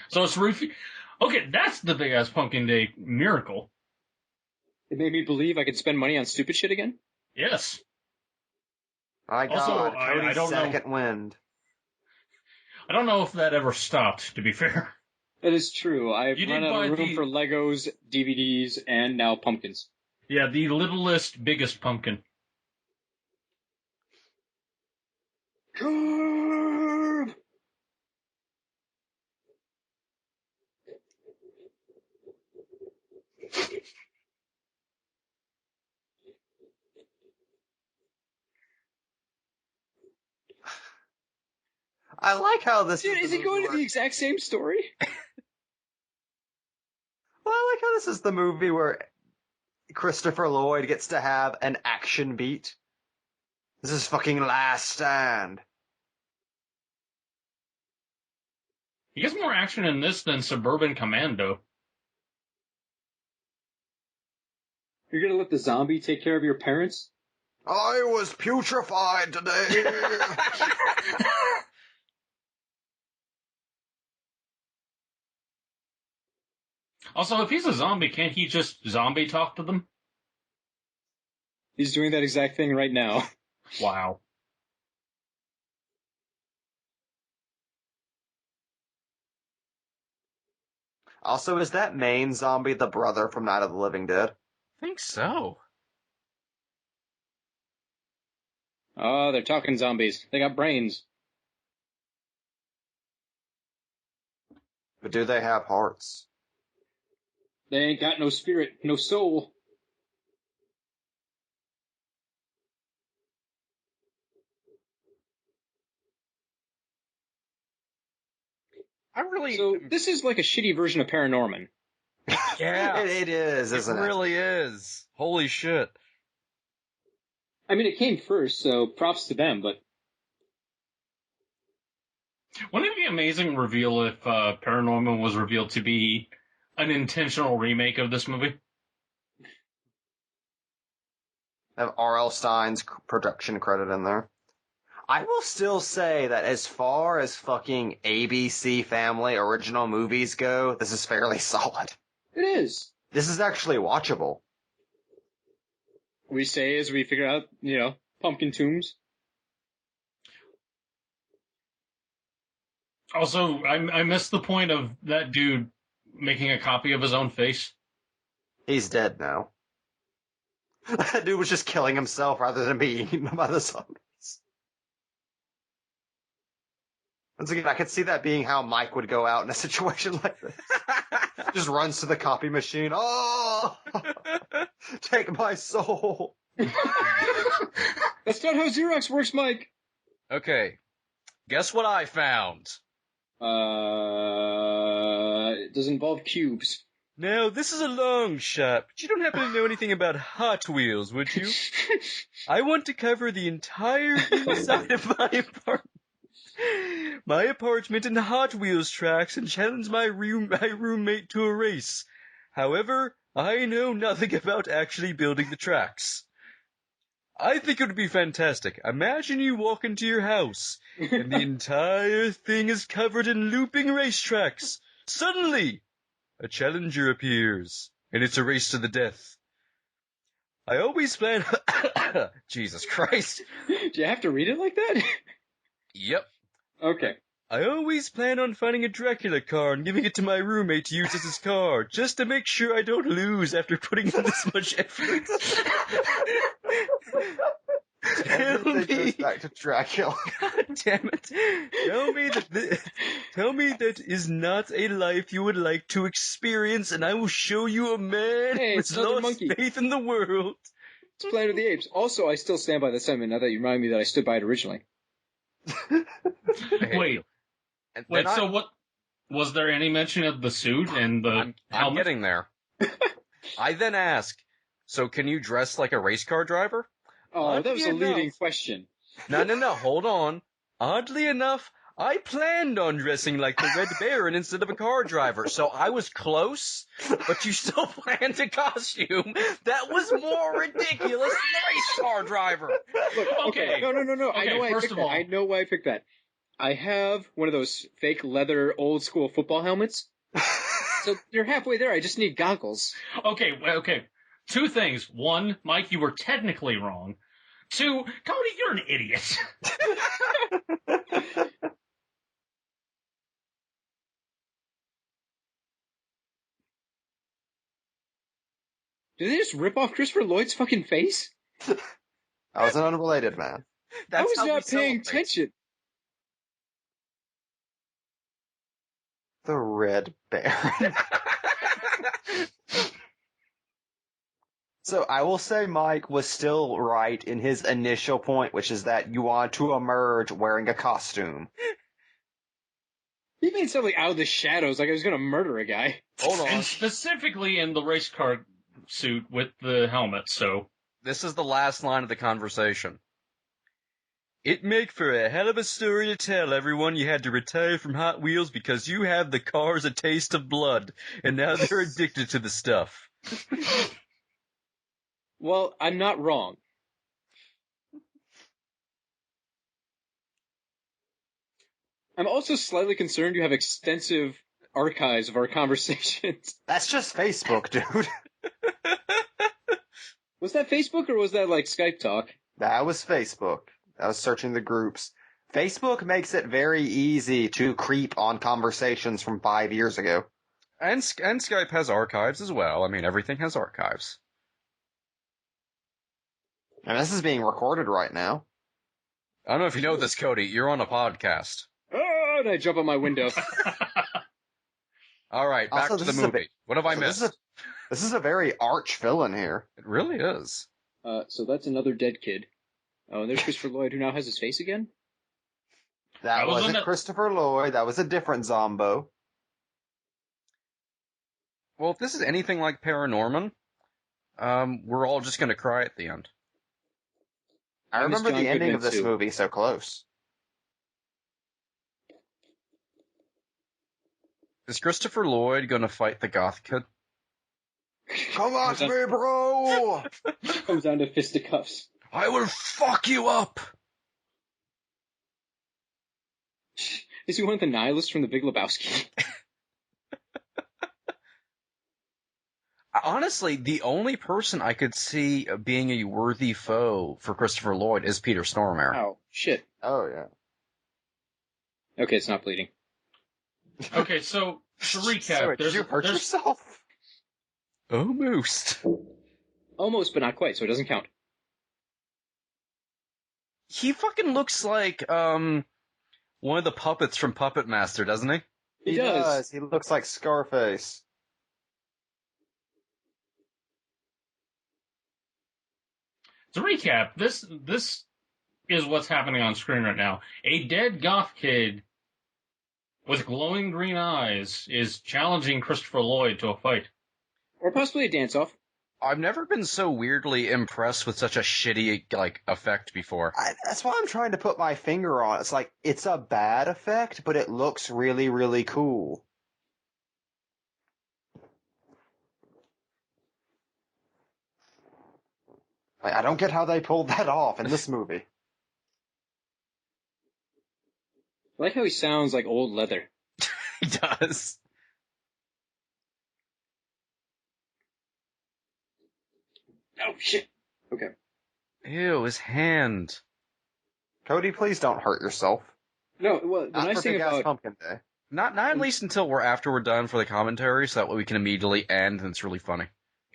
So it's okay, that's the big-ass Pumpkin Day miracle. It made me believe I could spend money on stupid shit again? Yes. My God, Also, Cody's I don't second wind. I don't know if that ever stopped, to be fair. That is true. I've You run did out of buy room for Legos, DVDs, and now pumpkins. Yeah, the littlest, biggest pumpkin. Curve! I like how this Dude, is he going to the exact same story? Well, I like how this is the movie where Christopher Lloyd gets to have an action beat. This is fucking Last Stand. He gets more action in this than Suburban Commando. You're gonna let the zombie take care of your parents? I was putrefied today. Also, if he's a zombie, can't he just zombie talk to them? He's doing that exact thing right now. Wow. Also, is that main zombie the brother from Night of the Living Dead? I think so. Oh, they're talking zombies. They got brains. But do they have hearts? They ain't got no spirit, no soul. So, this is like a shitty version of Paranorman. Yeah. It is, isn't it? It really is. Holy shit. I mean, it came first, so props to them, but... Wouldn't it be amazing reveal if Paranorman was revealed to be an intentional remake of this movie? Have R.L. Stein's production credit in there. I will still say that as far as fucking ABC Family original movies go, this is fairly solid. It is. This is actually watchable. We say as we figure out, pumpkin tombs. Also, I missed the point of that dude making a copy of his own face. He's dead now. That dude was just killing himself rather than being eaten by the zombies. Once again, I could see that being how Mike would go out in a situation like this. Just runs to the copy machine. Oh! Take my soul! That's not how Xerox works, Mike! Okay. Guess what I found? It does involve cubes. Now, this is a long shot, but you don't happen to know anything about Hot Wheels, would you? I want to cover the entire inside of my apartment. My apartment in Hot Wheels tracks and challenge my roommate to a race. However, I know nothing about actually building the tracks. I think it would be fantastic. Imagine you walk into your house, and the entire thing is covered in looping racetracks. Suddenly, a challenger appears, and it's a race to the death. I always plan... Jesus Christ. Do you have to read it like that? Yep. Okay. I always plan on finding a Dracula card and giving it to my roommate to use as his card, just to make sure I don't lose after putting in this much effort. Everything goes back to Dracula. God damn it. Tell me that is not a life you would like to experience, and I will show you a man Hey, who it's has another lost monkey. faith in the world. It's Planet of the Apes. Also, I still stand by the sentiment now that you remind me that I stood by it originally. Wait, so what? Was there any mention of the suit and the I'm helmet? getting there. I then ask, so can you dress like a race car driver? Oh, that was a Oddly leading enough- question. No, hold on. Oddly enough, I planned on dressing like the Red Baron instead of a car driver, so I was close, but you still planned a costume that was more ridiculous than the race car driver. Look, Okay. No. I Okay, know why I first picked of that. all- I know why I picked that. I have one of those fake leather old school football helmets. So you're halfway there. I just need goggles. Okay. Two things. One, Mike, you were technically wrong. Two, Cody, you're an idiot. Did they just rip off Christopher Lloyd's fucking face? I was an unrelated man. I was how we not paying celebrate. attention. The Red Baron. So I will say Mike was still right in his initial point, which is that you want to emerge wearing a costume. He made something out of the shadows, like I was gonna murder a guy. Hold on. And specifically in the race car suit with the helmet, so. This is the last line of the conversation. It make for a hell of a story to tell, everyone. You had to retire from Hot Wheels because you have the cars a taste of blood, and now they're addicted to the stuff. Well, I'm not wrong. I'm also slightly concerned you have extensive archives of our conversations. That's just Facebook, dude. Was that Facebook or was that like Skype talk? That was Facebook. I was searching the groups. Facebook makes it very easy to creep on conversations from 5 years ago. And Skype has archives as well. I mean, everything has archives. And this is being recorded right now. I don't know if you know this, Cody. You're on a podcast. Oh, and I jump on my window. All right, back Also, to the movie. What have I missed? This is a very arch villain here. It really is. So that's another dead kid. Oh, and there's Christopher Lloyd, who now has his face again? That wasn't Christopher Lloyd. That was a different Zombo. Well, if this is anything like Paranorman, we're all just going to cry at the end. I miss remember John the ending Goodman, of this too. movie so close. Is Christopher Lloyd going to fight the goth kid? Come at me, bro! Comes down to fisticuffs. I will fuck you up! Is he one of the nihilists from The Big Lebowski? Honestly, the only person I could see being a worthy foe for Christopher Lloyd is Peter Stormare. Oh, shit. Oh, yeah. Okay, it's not bleeding. Okay, so to recap, Sorry, did you hurt yourself? Almost. Almost, but not quite, so it doesn't count. He fucking looks like, one of the puppets from Puppet Master, doesn't he? He does. He looks like Scarface. To recap, this is what's happening on screen right now. A dead goth kid with glowing green eyes is challenging Christopher Lloyd to a fight. Or possibly a dance-off. I've never been so weirdly impressed with such a shitty, effect before. That's why I'm trying to put my finger on it. It's like, it's a bad effect, but it looks really, really cool. Like, I don't get how they pulled that off in this movie. I like how he sounds like old leather. He does. Oh, shit. Okay. Ew, his hand. Cody, please don't hurt yourself. No, well, the Not nice for thing Big Ass about Pumpkin Day. Not at least until we're done for the commentary, so that way we can immediately end, and it's really funny.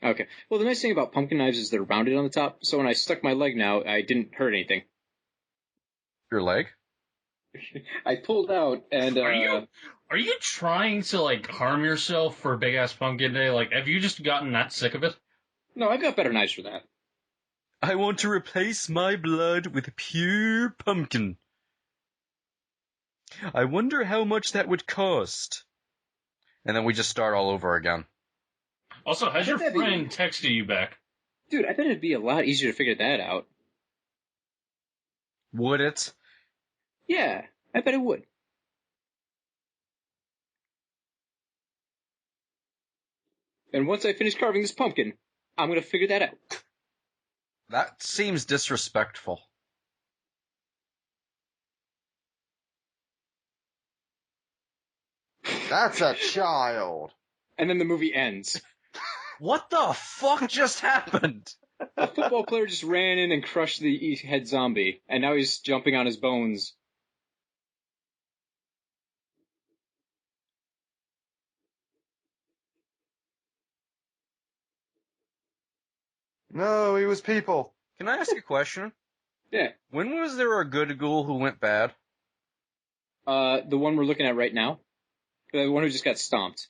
okay, well, the nice thing about pumpkin knives is they're rounded on the top. So when I stuck my leg now, I didn't hurt anything. Your leg? I pulled out and. Are you trying to like harm yourself for Big Ass Pumpkin Day? Like, have you just gotten that sick of it? No, I've got better knives for that. I want to replace my blood with pure pumpkin. I wonder how much that would cost. And then we just start all over again. Also, has your friend texted you back? Dude, I bet it'd be a lot easier to figure that out. Would it? Yeah, I bet it would. And once I finish carving this pumpkin, I'm gonna figure that out. That seems disrespectful. That's a child. And then the movie ends. What the fuck just happened? A football player just ran in and crushed the head zombie, and now he's jumping on his bones. No, he was people. Can I ask a question? Yeah. When was there a good ghoul who went bad? The one we're looking at right now. The one who just got stomped.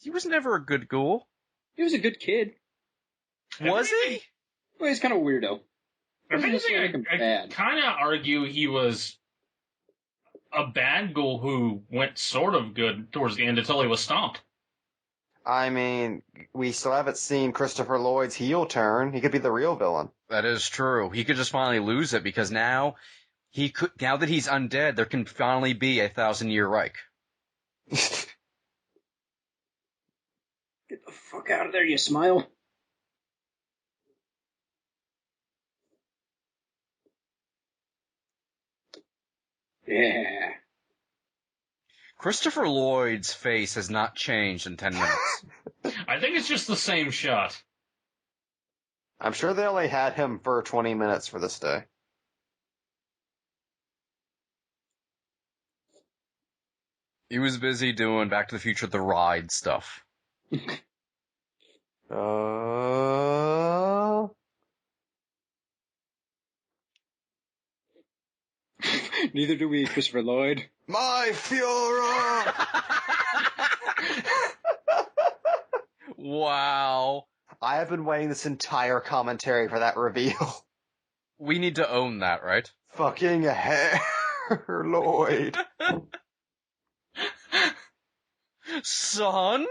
He was never a good ghoul. He was a good kid. Was he? Well, he's kind of a weirdo. If anything, I bad. kind of argue he was a bad ghoul who went sort of good towards the end until he was stomped. I mean, we still haven't seen Christopher Lloyd's heel turn. He could be the real villain. That is true. He could just finally lose it because now that he's undead, there can finally be a 1,000-year Reich. Get the fuck out of there, you smile. Yeah. Christopher Lloyd's face has not changed in 10 minutes. I think it's just the same shot. I'm sure they only had him for 20 minutes for this day. He was busy doing Back to the Future the ride stuff. Neither do we, Christopher Lloyd. My Führer! Wow. I have been waiting this entire commentary for that reveal. We need to own that, right? Fucking hair, Lloyd. Son?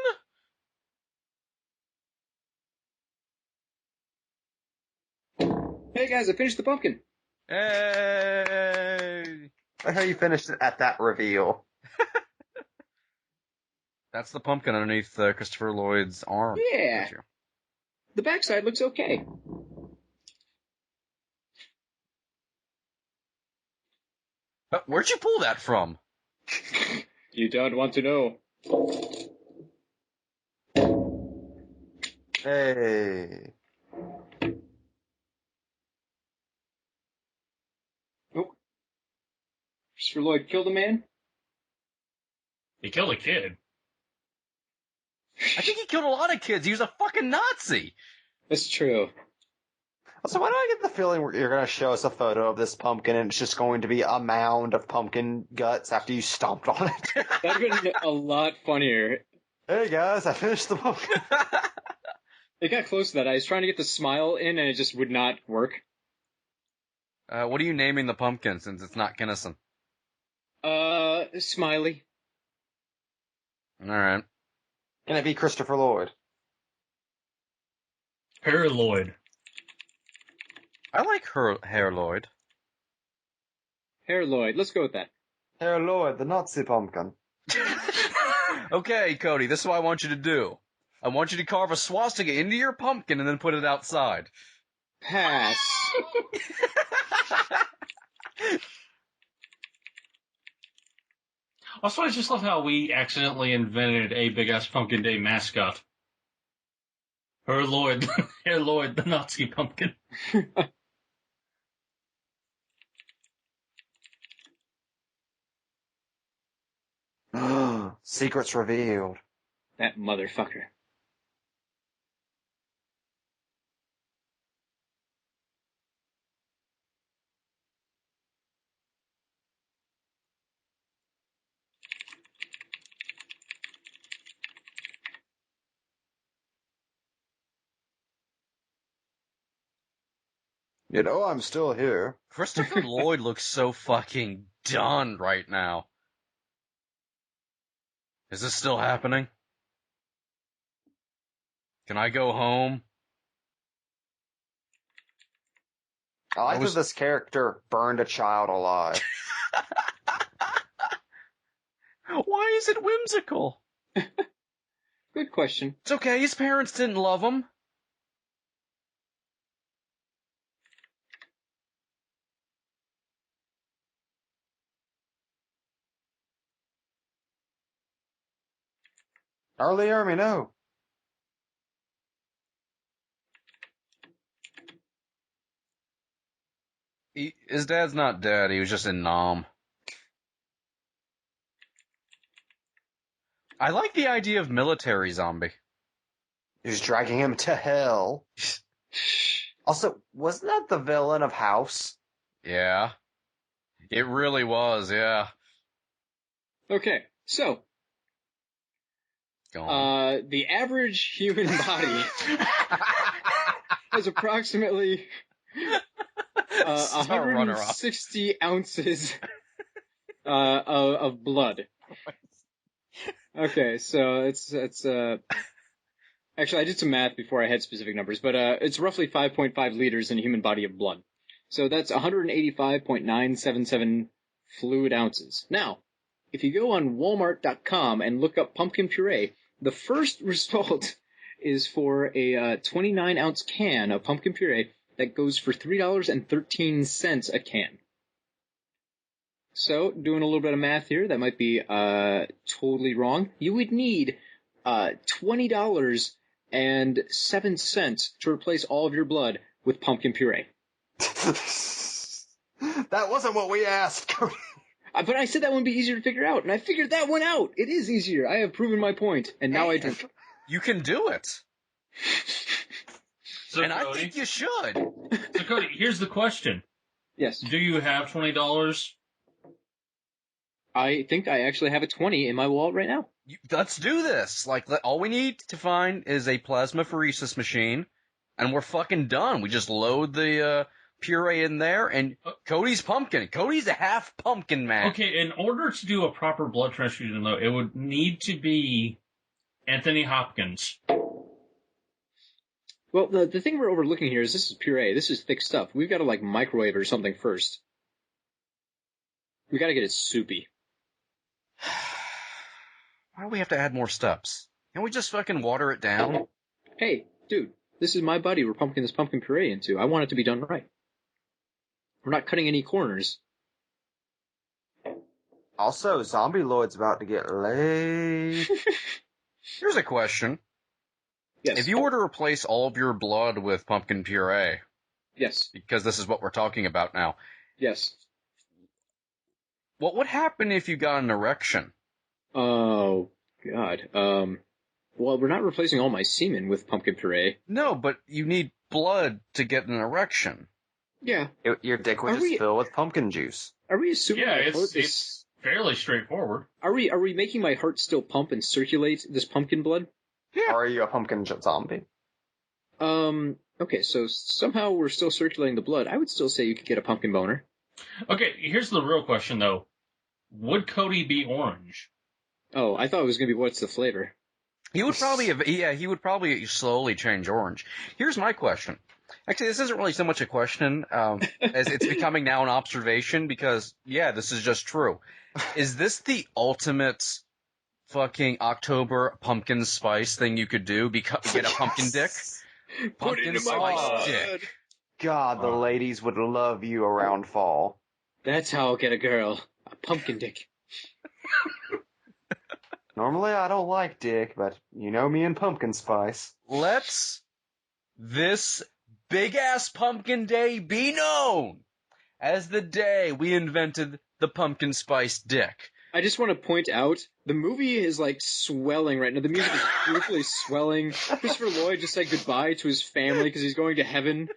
Hey guys, I finished the pumpkin. Hey! I like how you finished it at that reveal. That's the pumpkin underneath Christopher Lloyd's arm. Yeah. The backside looks okay. Where'd you pull that from? You don't want to know. Hey. Oh. Christopher Lloyd killed a man? He killed a kid. I think he killed a lot of kids. He was a fucking Nazi. That's true. So why do I get the feeling you're going to show us a photo of this pumpkin and it's just going to be a mound of pumpkin guts after you stomped on it? That'd have been a lot funnier. Hey guys, I finished the pumpkin. It got close to that. I was trying to get the smile in and it just would not work. What are you naming the pumpkin since it's not Kinnison? Smiley. Alright. Can it be Christopher Lloyd? Harry Lloyd. I like Hair Lloyd. Hair Lloyd. Let's go with that. Herr Lloyd, the Nazi pumpkin. Okay, Cody, this is what I want you to do. I want you to carve a swastika into your pumpkin and then put it outside. Pass. Also, I just love how we accidentally invented a Big Ass Pumpkin Day mascot. Herr Lloyd, Herr Lloyd, the Nazi pumpkin. Secrets revealed. That motherfucker. You know I'm still here. Christopher Lloyd looks so fucking done right now. Is this still happening? Can I go home? I like that this character burned a child alive. Why is it whimsical? Good question. It's okay, his parents didn't love him. Early Army, no. His dad's not dead, he was just in Nam. I like the idea of military zombie. He's dragging him to hell. Also, wasn't that the villain of House? Yeah. It really was, yeah. Okay, so Go on. the average human body has approximately 160 ounces of blood. Okay, so it's actually I did some math before I had specific numbers, but it's roughly 5.5 liters in a human body of blood. So that's 185.977 fluid ounces. Now, if you go on Walmart.com and look up pumpkin puree, the first result is for a 29-ounce can of pumpkin puree that goes for $3.13 a can. So, doing a little bit of math here, that might be totally wrong. You would need $20.07 to replace all of your blood with pumpkin puree. That wasn't what we asked, Cody. But I said that would be easier to figure out, and I figured that one out. It is easier. I have proven my point, and now I drink. You can do it. So, And Cody, I think you should. So, Cody, here's the question. Yes. Do you have $20? I think I actually have a 20 in my wallet right now. Let's do this. Like, all we need to find is a plasmapheresis machine, and we're fucking done. We just load the puree in there, and Cody's pumpkin. Cody's a half pumpkin man. Okay, in order to do a proper blood transfusion, though, it would need to be Anthony Hopkins. Well, the thing we're overlooking here is this is puree. This is thick stuff. We've got to, like, microwave it or something first. We got to get it soupy. Why do we have to add more steps? Can't we just fucking water it down? Hey, dude, this is my buddy we're pumping this pumpkin puree into. I want it to be done right. We're not cutting any corners. Also, Zombie Lloyd's about to get laid. Here's a question. Yes. If you were to replace all of your blood with pumpkin puree, Yes. because this is what we're talking about now, Yes. what would happen if you got an erection? Oh, God. Well, we're not replacing all my semen with pumpkin puree. No, but you need blood to get an erection. Yeah. Your dick would just fill with pumpkin juice. Are we assuming Yeah, my heart is... it's fairly straightforward. Are we making my heart still pump and circulate this pumpkin blood? Yeah. Or are you a pumpkin zombie? Okay, so somehow we're still circulating the blood. I would still say you could get a pumpkin boner. Okay, here's the real question, though. Would Cody be orange? Oh, I thought it was going to be what's the flavor. He would probably slowly change orange. Here's my question. Actually, this isn't really so much a question, as it's becoming now an observation because, yeah, this is just true. Is this the ultimate fucking October pumpkin spice thing you could do? Get a pumpkin dick? Put it Pumpkin in my spice blood. dick. God, the ladies would love you around fall. That's how I'll get a girl. A pumpkin dick. Normally I don't like dick, but you know me and pumpkin spice. Let's this big-ass pumpkin day be known as the day we invented the pumpkin spice dick. I just want to point out, the movie is like swelling right now. The music is beautifully swelling. Christopher Lloyd just said goodbye to his family because he's going to heaven.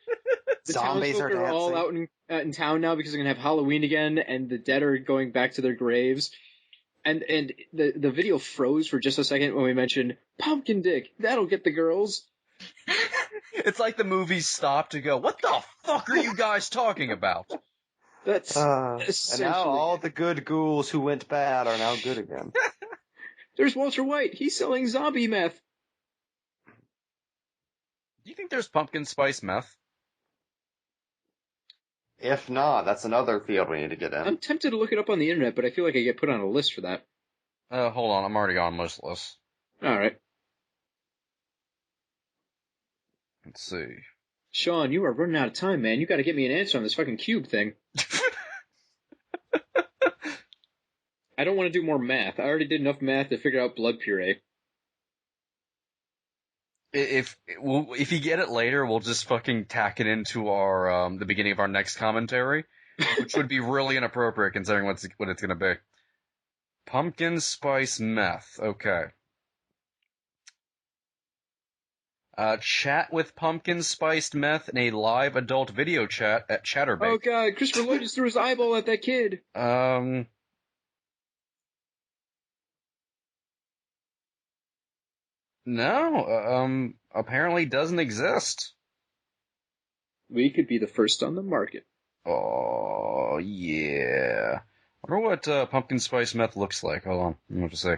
The Zombies townsfolk are are all dancing. out in town now because they're going to have Halloween again, and the dead are going back to their graves. And the video froze for just a second when we mentioned Pumpkin Dick. That'll get the girls. It's like the movie stopped to go, what the fuck are you guys talking about? That's And essentially. now all the good ghouls who went bad are now good again. There's Walter White. He's selling zombie meth. Do you think there's pumpkin spice meth? If not, that's another field we need to get in. I'm tempted to look it up on the internet, but I feel like I get put on a list for that. Hold on, I'm already on most lists. Alright. Let's see. Sean, you are running out of time, man. You gotta get me an answer on this fucking cube thing. I don't want to do more math. I already did enough math to figure out blood puree. If you get it later, we'll just fucking tack it into our the beginning of our next commentary, which would be really inappropriate considering what it's gonna be. Pumpkin spice meth. Okay. Chat with pumpkin spiced meth in a live adult video chat at Chatterbait. Oh god, Christopher Lloyd just threw his eyeball at that kid. No, apparently doesn't exist. We could be the first on the market. Oh, yeah. I wonder what pumpkin spice meth looks like. Hold on, I have to say.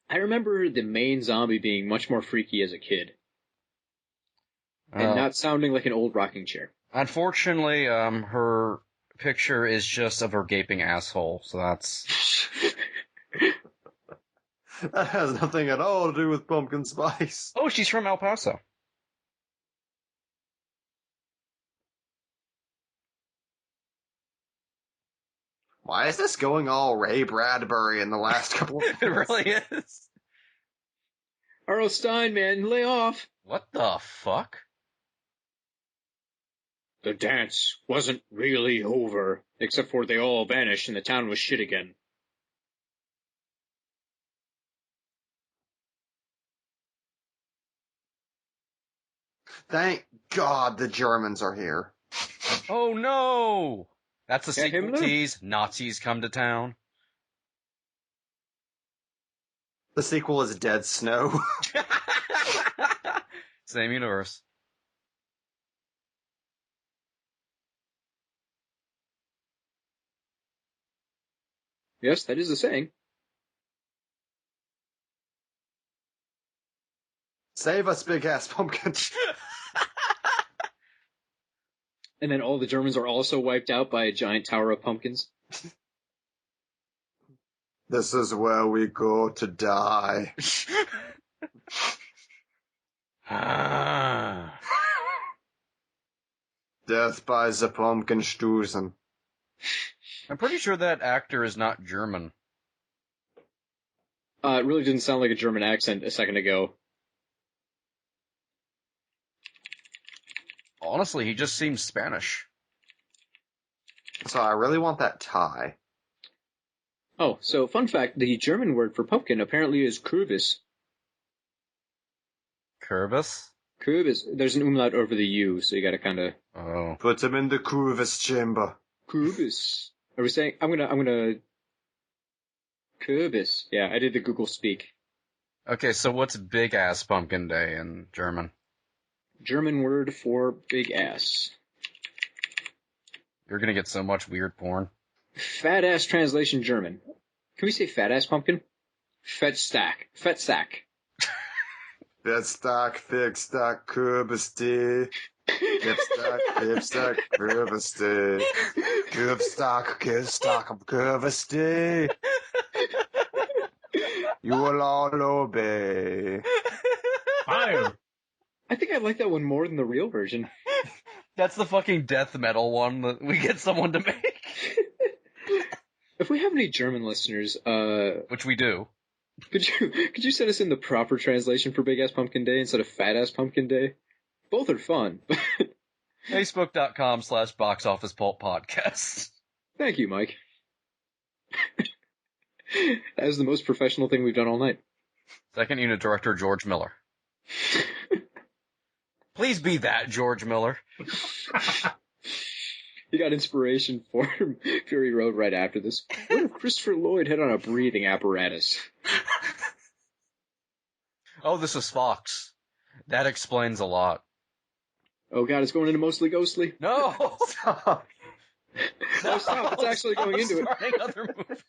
I remember the main zombie being much more freaky as a kid. And not sounding like an old rocking chair. Unfortunately, her picture is just of her gaping asshole, so that's... That has nothing at all to do with pumpkin spice. Oh, she's from El Paso. Why is this going all Ray Bradbury in the last couple of It really is. R.L. Stein, man, lay off. What the fuck? The dance wasn't really over, except for they all vanished and the town was shit again. Thank God the Germans are here. Oh no! That's a sequel Himmler? tease. Nazis come to town. The sequel is Dead Snow. Same universe. Yes, that is the saying. Save us, big ass pumpkin. And then all the Germans are also wiped out by a giant tower of pumpkins. This is where we go to die. Death by the pumpkin Stusen. I'm pretty sure that actor is not German. It really didn't sound like a German accent a second ago. Honestly, he just seems Spanish. So I really want that tie. Oh, so fun fact, the German word for pumpkin apparently is Kürbis. Curvis? Kürbis. There's an umlaut over the U, so you gotta kinda... Oh. Put him in the Kürbis chamber. Kürbis. Are we saying... I'm gonna... Kürbis. Yeah, I did the Google speak. Okay, so what's Big Ass Pumpkin Day in German? German word for big ass. You're gonna get so much weird porn. Fat ass translation German. Can we say fat ass pumpkin? Fett stack. Fett sack. Fetstock, Figstock, Kürbis-Tee. Fipstock, Kürbis-Tee. Kürbstock, Kürbis-Tee. You will all obey. Fire. I think I like that one more than the real version. That's the fucking death metal one that we get someone to make. If we have any German listeners, Which we do. could you send us in the proper translation for Big Ass Pumpkin Day instead of Fat Ass Pumpkin Day? Both are fun. Facebook.com/boxofficepulppodcast. Thank you, Mike. That was the most professional thing we've done all night. Second unit director, George Miller. Please be that, George Miller. He got inspiration for Fury Road right after this. What if Christopher Lloyd had on a breathing apparatus? Oh, this is Fox. That explains a lot. Oh god, it's going into Mostly Ghostly. No! Stop. No, stop, it's actually going into it. Other movies.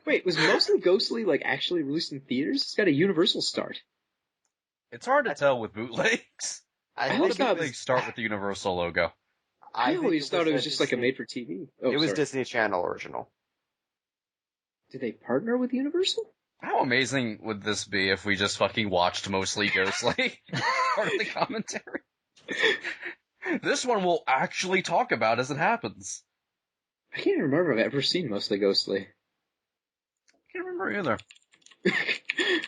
Wait, was Mostly Ghostly, like, actually released in theaters? It's got a Universal start. It's hard to tell with bootlegs. I I Most always thought bootlegs start with the Universal logo. I think always thought it was just like a Disney- made-for-TV. Oh, It was sorry. Disney Channel original. Did they partner with Universal? How amazing would this be if we just fucking watched Mostly Ghostly? Part of the commentary. This one we'll actually talk about as it happens. I can't remember if I've ever seen Mostly Ghostly. I can't remember either.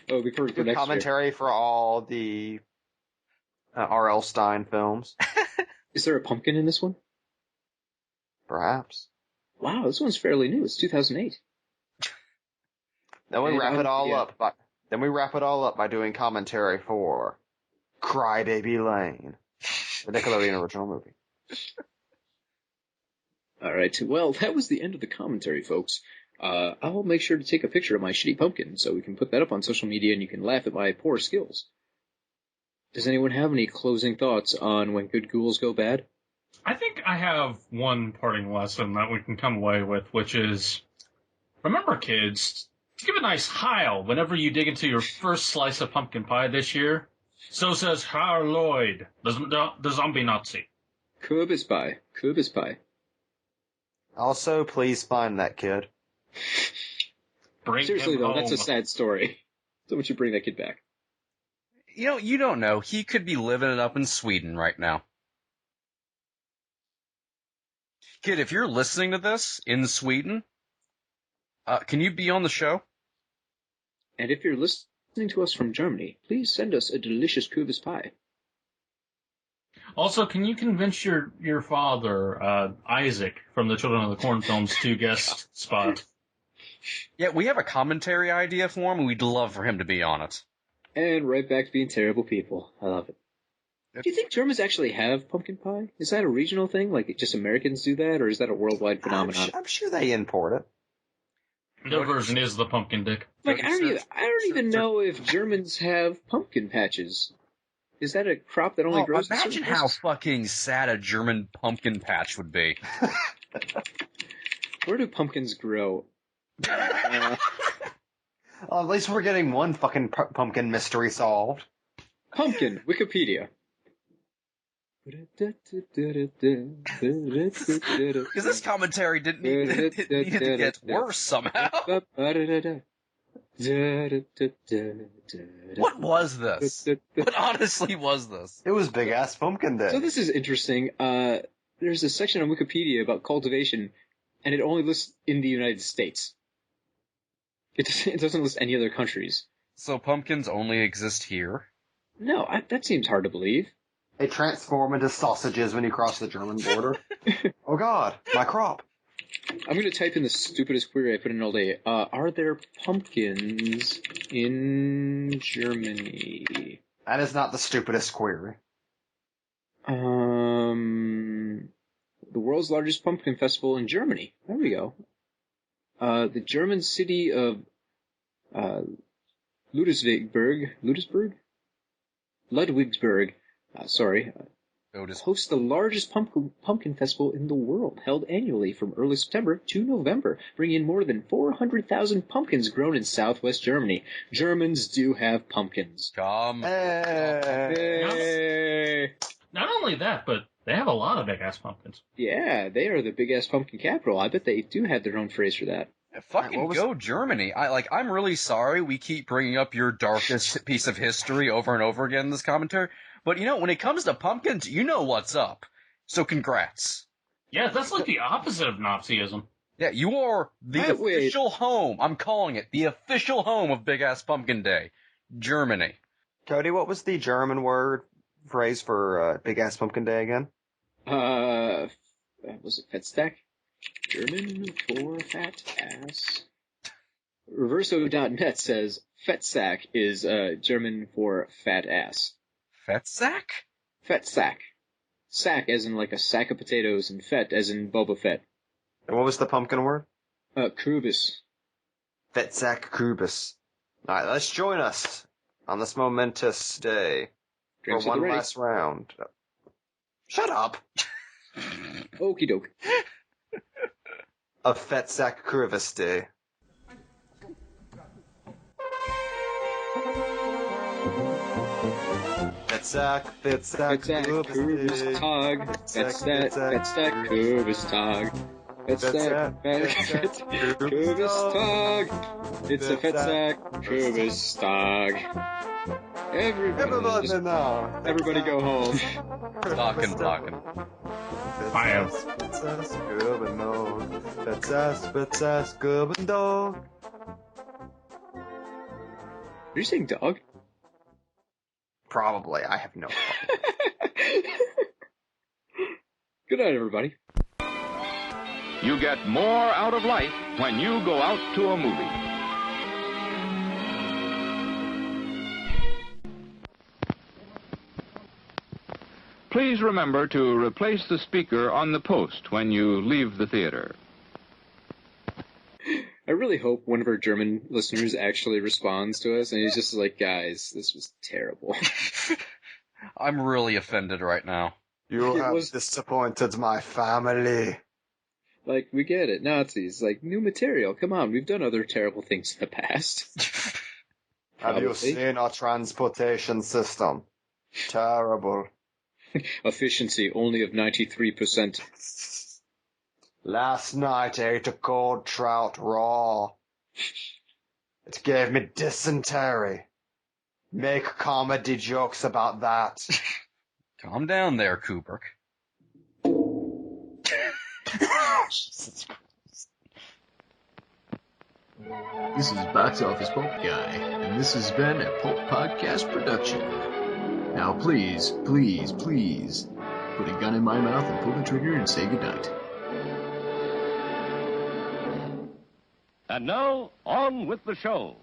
Oh, before Good next commentary for all the R.L. Stein films, year. Is there a pumpkin in this one? perhaps. Wow, this one's fairly new. It's 2008. Then we And wrap it all yeah. up. Then we wrap it all up by doing commentary for Crybaby Lane, the Nickelodeon original movie. All right. Well, that was the end of the commentary, folks. I'll make sure to take a picture of my shitty pumpkin so we can put that up on social media and you can laugh at my poor skills. Does anyone have any closing thoughts on when good ghouls go bad? I think I have one parting lesson that we can come away with, which is, remember, kids, to give a nice howl whenever you dig into your first slice of pumpkin pie this year. So says Christopher Lloyd, the zombie Nazi. Kubis pie. Kubis pie. Also, please find that kid. Bring Seriously, him though, home. that's a sad story. So would you bring that kid back? You know, you don't know. He could be living it up in Sweden right now. Kid, if you're listening to this in Sweden, can you be on the show? And if you're listening to us from Germany, please send us a delicious Kubis pie. Also, can you convince your father, Isaac, from the Children of the Corn films, to guest spot? Yeah, we have a commentary idea for him, and we'd love for him to be on it. And right back to being terrible people. I love it. Do you think Germans actually have pumpkin pie? Is that a regional thing? Like, just Americans do that? Or is that a worldwide phenomenon? I'm sure they import it. Their version is the pumpkin dick. Like, I don't even know if Germans have pumpkin patches. Is that a crop that only Oh, grows in imagine certain how places? fucking sad a German pumpkin patch would be. Where do pumpkins grow? Well, at least we're getting one fucking pumpkin mystery solved. Pumpkin, Wikipedia. Because this commentary didn't need to get worse somehow. What was this? What honestly was this? It was Big Ass Pumpkin Day. So this is interesting. There's a section on Wikipedia about cultivation, and it only lists in the United States. It doesn't list any other countries. So pumpkins only exist here? No, that seems hard to believe. They transform into sausages when you cross the German border. Oh god, my crop. I'm going to type in the stupidest query I put in all day. Are there pumpkins in Germany? That is not the stupidest query. The world's largest pumpkin festival in Germany. There we go. The German city of Ludwigsburg, hosts the largest pumpkin festival in the world, held annually from early September to November, bringing in more than 400,000 pumpkins grown in southwest Germany. Germans do have pumpkins. Come. Hey. Not only that, but they have a lot of big-ass pumpkins. Yeah, they are the big-ass pumpkin capital. I bet they do have their own phrase for that. Fucking go Germany. I'm really sorry we keep bringing up your darkest piece of history over and over again in this commentary. But, you know, when it comes to pumpkins, you know what's up. So congrats. Yeah, that's like the opposite of Nazism. Yeah, you are the official home. I'm calling it the official home of Big Ass Pumpkin Day. Germany. Cody, what was the German phrase for Big Ass Pumpkin Day again? Was it Fettstack? German for fat ass. Reverso.net says Fettsack is German for fat ass. Fettsack? Fettsack. Sack as in like a sack of potatoes, and Fett as in Boba Fett. And what was the pumpkin word? Krubis. Fettsack Krubis. Alright, let's join us on this momentous day Drinks for at the one ready. last round. Shut up! Okie doke. Of Fettsack Krubis Day. Fettsack Fettsack Krubis Tag. Fettsack Krubis Tag. Fettsack Krubis Tag. It's a Fettsack Krubis Tag. Everybody now. Everybody go home. Talking. Bam. Fettsack Dog. Are you saying dog? Probably, I have no clue. Good night, everybody. You get more out of life when you go out to a movie. Please remember to replace the speaker on the post when you leave the theater. I really hope one of our German listeners actually responds to us, and he's just like, guys, this was terrible. I'm really offended right now. You It have was- disappointed my family. Like, we get it, Nazis, like, new material, come on, we've done other terrible things in the past. Have you Probably. seen our transportation system? Terrible. Efficiency only of 93%. Last night I ate a cold trout raw. It gave me dysentery. Make comedy jokes about that. Calm down there, Kubrick. This is Box Office Pulp Guy, and this has been a Pulp Podcast production. Now please, please, please, put a gun in my mouth and pull the trigger and say goodnight. And now, on with the show.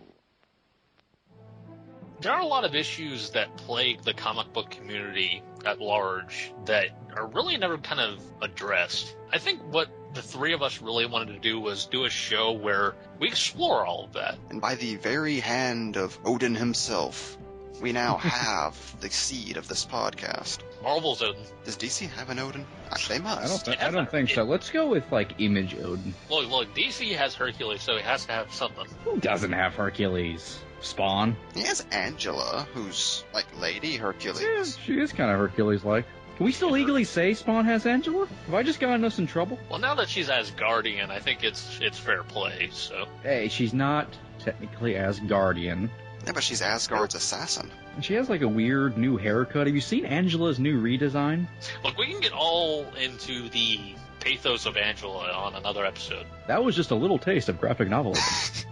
There are a lot of issues that plague the comic book community at large that are really never kind of addressed. I think what the three of us really wanted to do was do a show where we explore all of that. And by the very hand of Odin himself, we now have the seed of this podcast. Marvel's Odin. Does DC have an Odin? They must. I don't think so. Let's go with, like, Image Odin. Look, DC has Hercules, so he has to have something. Who doesn't have Hercules? Spawn? He has Angela, who's, like, Lady Hercules. Yeah, she is kind of Hercules-like. Can we still legally say Spawn has Angela? Have I just gotten us in trouble? Well, now that she's Asgardian, I think it's fair play, so. Hey, she's not technically Asgardian. Yeah, but she's Asgard's assassin. And she has, like, a weird new haircut. Have you seen Angela's new redesign? Look, we can get all into the pathos of Angela on another episode. That was just a little taste of graphic novelism.